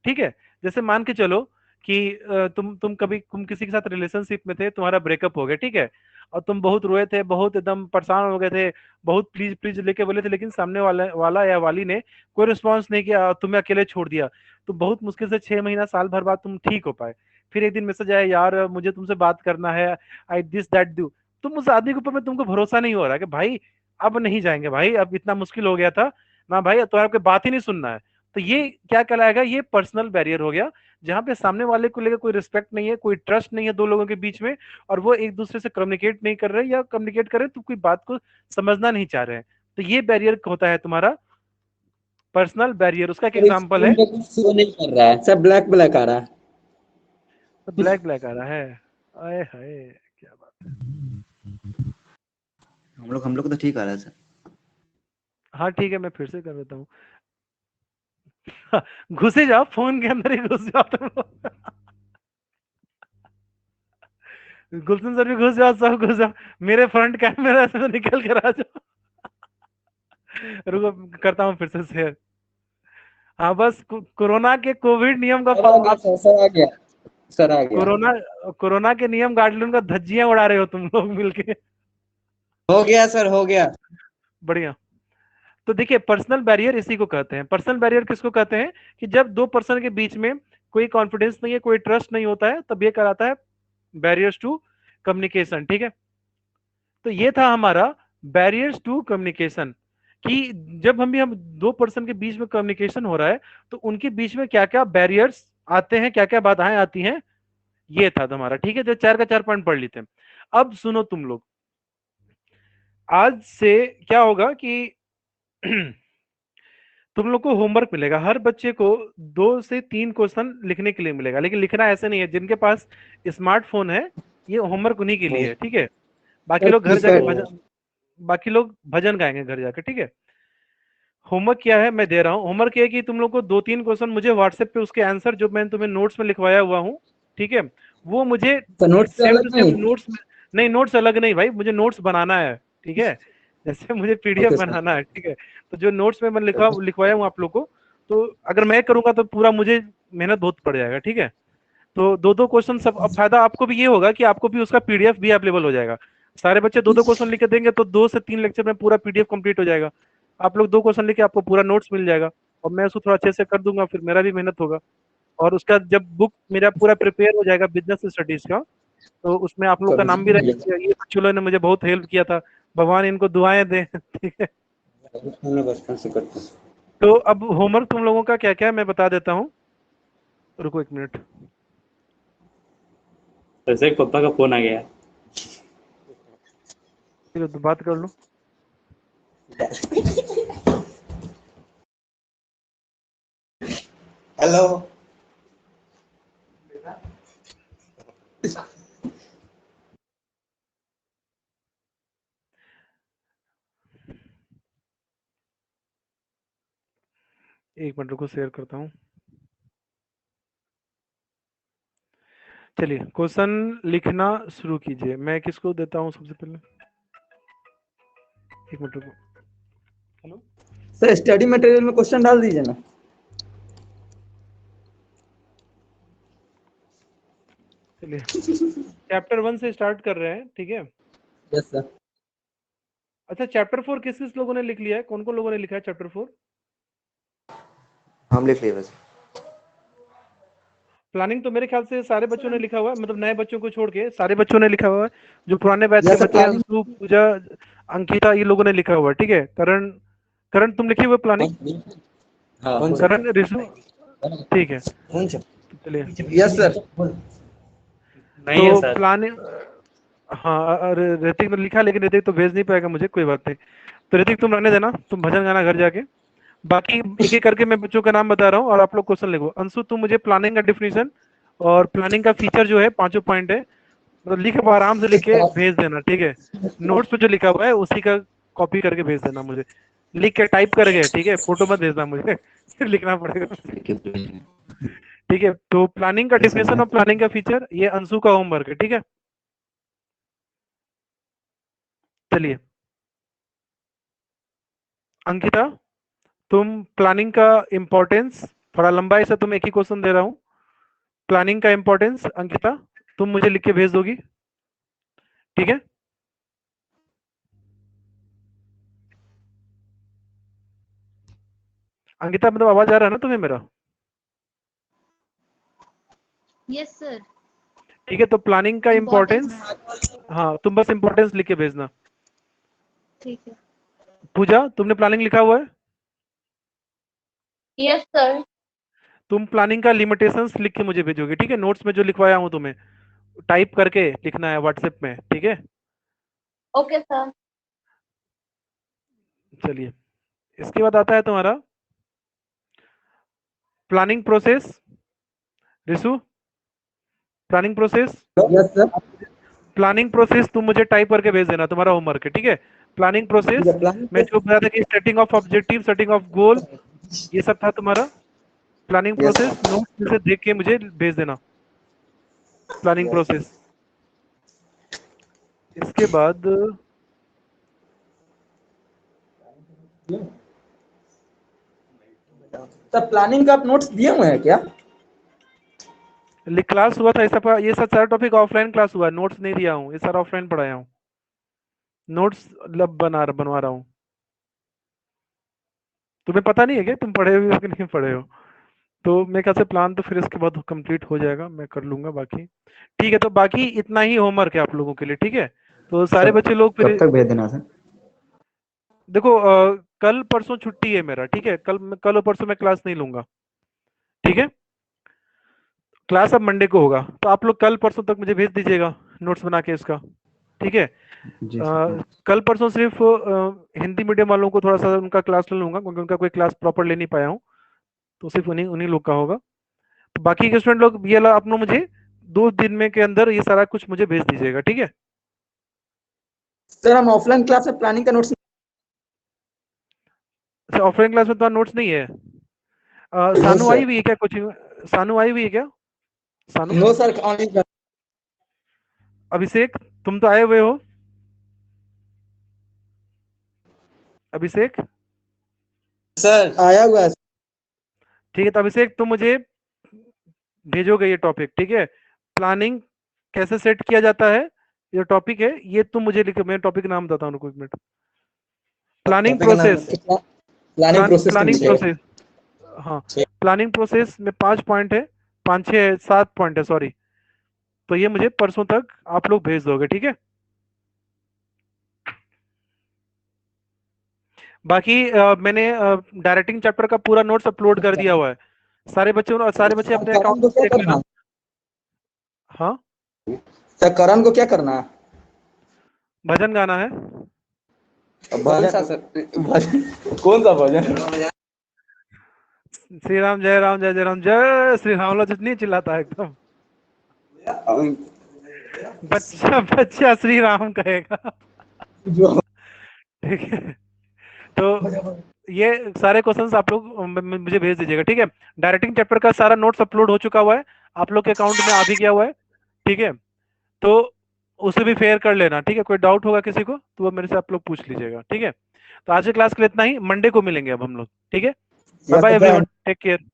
ठीक है। जैसे मान के चलो कि तुम किसी के साथ रिलेशनशिप में थे, तुम्हारा ब्रेकअप हो गया, ठीक है, और तुम बहुत रोए थे, बहुत एकदम परेशान हो गए थे, बहुत प्लीज प्लीज लेके बोले थे, लेकिन सामने वाला या वाली ने कोई रिस्पॉन्स नहीं किया और तुम्हें अकेले छोड़ दिया, तो बहुत मुश्किल से 6 महीना साल भर बाद तुम ठीक हो पाए। फिर एक दिन मैसेज आया, यार मुझे तुमसे बात करना है, आई दिस दैट डू, तुम उस आदमी के ऊपर में तुमको भरोसा नहीं हो रहा कि भाई अब नहीं जाएंगे भाई, अब इतना मुश्किल हो गया था ना भाई, तो आपकी बात ही नहीं सुनना है, तो ये क्या कहलाएगा? ये पर्सनल बैरियर हो गया, जहां पे सामने वाले को लेकर कोई रिस्पेक्ट नहीं है, कोई ट्रस्ट नहीं है दो लोगों के बीच में, और वो एक दूसरे से कम्युनिकेट नहीं कर रहे, या कम्युनिकेट कर रहे तो कोई बात को समझना नहीं चाह रहे हैं, तो ये बैरियर होता है तुम्हारा पर्सनल बैरियर। उसका एक सर एग्जांपल स्क्रीन है, पे कुछ शो नहीं कर रहा है सर, ब्लैक ब्लैक आ रहा है। ब्लैक ब्लैक आ रहा है, आए हाय क्या बात है। हम लोग को तो ठीक आ रहा है सर। हाँ ठीक है, मैं फिर से कर देता हूँ। घुसे जाओ फोन के अंदर ही, घुस जाओ तुम लोग। गुलशन सर भी घुस जाओ, सब घुस जाओ, मेरे फ्रंट कैमरा से तो निकल कर आ जाओ। रुको करता हूँ फिर से शेयर। हाँ बस कोरोना के कोविड नियम का सर आ गया आप सर, सर आ गया, सर आ गया। कोरोना कोरोना के नियम गाइडलाइन का धज्जियां उड़ा रहे हो तुम लोग मिलके। हो गया सर, हो गया। बढ़िया। तो देखिए पर्सनल बैरियर इसी को कहते हैं। पर्सनल बैरियर किसको कहते हैं? कि जब दो पर्सन के बीच में कोई कॉन्फिडेंस नहीं है, कोई ट्रस्ट नहीं होता है, तब ये कहलाता है बैरियर्स टू कम्युनिकेशन, ठीक है। तो ये था हमारा बैरियर्स टू कम्युनिकेशन, कि जब हम दो पर्सन के बीच में कम्युनिकेशन हो रहा है तो उनके बीच में क्या क्या बैरियर्स आते हैं, क्या क्या बाधाएं आती हैं, ये था तुम्हारा, ठीक है। तो चार का चार पॉइंट पढ़ लेते हैं। अब सुनो तुम लोग, आज से क्या होगा कि तुम लोग को होमवर्क मिलेगा, हर बच्चे को 2 से 3 क्वेश्चन लिखने के लिए मिलेगा, लेकिन लिखना ऐसे नहीं है, जिनके पास स्मार्टफोन है ये होमवर्क उन्हीं के लिए है, ठीक है। बाकी सर लोग घर किस जाके का भजन, बाकी लोग भजन गाएंगे घर जाके, ठीक है। होमवर्क क्या है मैं दे रहा हूँ, होमवर्क ये है कि तुम लोग को 2-3 क्वेश्चन मुझे व्हाट्सएप पे उसके आंसर जो मैंने तुम्हें नोट्स में लिखवाया हुआ हूँ, ठीक है, वो मुझे तो नोट्स से सेम टू अलग सेम नहीं? नोट्स में, नहीं नोट्स अलग नहीं भाई, मुझे नोट्स बनाना है, ठीक है, जैसे मुझे पीडीएफ ओके सर। बनाना है, ठीक है। तो जो नोट्स में मैं लिखवाया हूँ आप लोग को, तो अगर मैं करूंगा तो पूरा मुझे मेहनत बहुत पड़ जाएगा, ठीक है। तो 2-2 क्वेश्चन सब, अब फायदा आपको भी ये होगा कि आपको भी उसका पीडीएफ भी अवेलेबल हो जाएगा। सारे बच्चे 2-2 क्वेश्चन लिख के देंगे तो 2 से 3 लेक्चर में पूरा पीडीएफ कंप्लीट हो जाएगा। आप लोग 2 क्वेश्चन लिखे आपको पूरा नोट्स मिल जाएगा, और मैं उसको थोड़ा अच्छे से कर दूंगा, फिर मेरा भी मेहनत होगा। और उसका जब बुक मेरा पूरा प्रिपेयर हो जाएगा बिजनेस स्टडीज का, तो उसमें आप लोग का नाम भी रहेगा कि ये बच्चों लोगों ने मुझे बहुत हेल्प किया था, भगवान इनको दुआएं दें ठीक है। मैं बचपन से करता हूँ। तो अब होमवर्क तुम लोगों का क्या क्या है मैं बता देता हूँ, रुको 1 मिनट। वैसे पापा का फोन आ गया। ठीक है तो बात कर लो। हेलो। एक मिनट रुको, शेयर करता हूँ। चलिए क्वेश्चन लिखना शुरू कीजिए। मैं किसको देता हूँ सबसे पहले, 1 मिनट रुको। हेलो सर स्टडी मटेरियल में क्वेश्चन डाल दीजिए ना। चलिए चैप्टर 1 से स्टार्ट कर रहे हैं, ठीक है। Yes sir. अच्छा चैप्टर 4 किस किस लोगों ने लिख लिया है, कौन कौन लोगों ने लिखा है चैप्टर 4? हम लिख लिए बस। प्लानिंग तो मेरे ख्याल से सारे बच्चों ने लिखा हुआ है, मतलब नए बच्चों को छोड़ के सारे बच्चों ने लिखा हुआ है। जो पुराने बैच के यस सर बच्चे हैं, प्लानिंग। अंशु, पूजा, अंकिता, ये लोगों ने लिखा हुआ है, ठीक है। करण, करण तुम लिखे हुए प्लानिंग? हाँ करण, रिशु, ठीक है। तो चलिए यस सर। नहीं है तो सर। प्लानिंग, हाँ अरे ऋतिक ने लिखा, लेकिन ऋतिक तो भेज नहीं पाएगा मुझे, कोई बात नहीं। तो ऋतिक तुम रहने देना, तुम भजन गाना घर जाके। बाकी एक एक करके मैं बच्चों का नाम बता रहा हूँ और आप लोग क्वेश्चन लिखो। अंशु तुम मुझे प्लानिंग का डिफिनीशन और प्लानिंग का फीचर जो है, 5 पॉइंट है, मतलब लिख के आराम से लिख के भेज देना, ठीक है। नोट्स पे जो लिखा हुआ है उसी का कॉपी करके भेज देना मुझे, लिख के टाइप करके, ठीक है, फोटो मत भेजना मुझे फिर लिखना पड़ेगा, लिख के भेज रहे हैं। ठीक है। तो प्लानिंग का यस सर डिफिनेशन और प्लानिंग का फीचर ये अंशु का होमवर्क है, ठीक है। चलिए अंकिता, तुम प्लानिंग का इम्पोर्टेंस, थोड़ा लंबा है, तुम एक ही क्वेश्चन दे रहा हूँ। प्लानिंग का इम्पोर्टेंस अंकिता तुम मुझे लिख के भेज दोगी, ठीक है। अंकिता मतलब आवाज आ रहा है ना तुम्हें मेरा? Yes sir. ठीक है, तो प्लानिंग का इम्पोर्टेंस। इम्पोर्टेंस, हाँ तुम बस इम्पोर्टेंस लिख के भेजना। ठीक है। पूजा तुमने प्लानिंग लिखा हुआ है? Yes sir. तुम प्लानिंग का लिमिटेशंस लिख के मुझे भेजोगे, ठीक है, नोट्स में जो लिखवाया हूँ तुम्हें टाइप करके लिखना है व्हाट्सएप में, ठीक है। Okay sir. चलिए इसके बाद आता है तुम्हारा planning process. Rishu, planning process, yes sir. Planning process तुम मुझे टाइप करके भेज देना, तुम्हारा होमवर्क है, ठीक है। प्लानिंग ठीक है प्रोसेस में जो बताया था कि setting of objective, setting of goal, ये सब था तुम्हारा प्लानिंग यस प्रोसेस। नोट्स में से देख के मुझे भेज देना प्लानिंग प्रोसेस। इसके बाद सर प्लानिंग का आप नोट्स दिए हुए हैं क्या? क्लास हुआ था ये सब सारा टॉपिक ऑफलाइन क्लास हुआ है, नोट्स नहीं दिया हूँ, ये सारा ऑफलाइन पढ़ाया हूँ, नोट्स लब बनवा रहा हूँ। तुम्हें पता नहीं है क्या, तुम पढ़े हुए हो कि नहीं पढ़े हो? तो मेरे ख्याल से प्लान तो फिर इसके बाद कंप्लीट हो जाएगा, मैं कर लूंगा बाकी, ठीक है। तो बाकी इतना ही होमवर्क है आप लोगों के लिए, ठीक है। तो सारे कब बच्चे लोग कब फिर तक भेज देना सर? देखो कल परसों छुट्टी है मेरा, ठीक है, कल और परसों मैं क्लास नहीं लूंगा, ठीक है। क्लास अब मंडे को होगा, तो आप लोग कल परसों तक मुझे भेज दीजिएगा नोट्स बना के इसका, ठीक है। जी सर। कल परसों सिर्फ हिंदी मीडियम वालों को थोड़ा सा उनका क्लास ले लूंगा, क्योंकि उनका कोई क्लास प्रॉपर ले नहीं पाया हूँ, तो सिर्फ उन्हीं उन्हीं लोग का होगा। तो बाकी के स्टूडेंट लोग ये आप लोग मुझे 2 दिन में के अंदर ये सारा कुछ मुझे भेज दीजिएगा, ठीक है। सर हम ऑफलाइन क्लास में प्लानिंग का नोट्स अच्छा, ऑफलाइन क्लास में तुम्हारा नोट्स नहीं है? सानू आई हुई है क्या कोचिंग? सानू आई हुई है क्या? सानू, नो सर ऑनलाइन अभिषेक, तुम तो आए हुए हो। अभिषेक, सर आया हुआ है। ठीक है, तो अभिषेक तुम मुझे भेजोगे ये टॉपिक, ठीक है। प्लानिंग कैसे सेट किया जाता है, ये टॉपिक है, ये तुम मुझे लिखो। मैं टॉपिक नाम बताता हूँ, रुको एक minute. Planning process, planning process planning process, हाँ। प्लानिंग प्रोसेस में 5 पॉइंट है, 5 6 7 पॉइंट है, सॉरी। तो ये मुझे परसों तक आप लोग भेज दोगे, ठीक है। बाकी मैंने डायरेक्टिंग चैप्टर का पूरा नोट्स अपलोड कर दिया हुआ है। सारे बच्चे अपने करण अकाउंट को से क्या देख करना लेना। है? हाँ, सर करण को क्या करना है? भजन गाना है। कौन सा सर? कौन सा भजन? श्री राम जय राम जय जय राम जय श्री राम, लो जितनी चिल्लाता है एकदम। बच्चा बच्चा श्री राम कहेगा, जो ठीक है। तो ये सारे क्वेश्चंस आप लोग मुझे भेज दीजिएगा, ठीक है। डायरेक्टिंग चैप्टर का सारा नोट्स अपलोड हो चुका हुआ है, आप लोग के अकाउंट में आ भी गया हुआ है, ठीक है। तो उसे भी फेयर कर लेना, ठीक है। कोई डाउट होगा किसी को तो वो मेरे से आप लोग पूछ लीजिएगा, ठीक है। तो आज की क्लास के लिए इतना ही, मंडे को मिलेंगे अब हम लोग, ठीक है। Bye bye everyone, take care.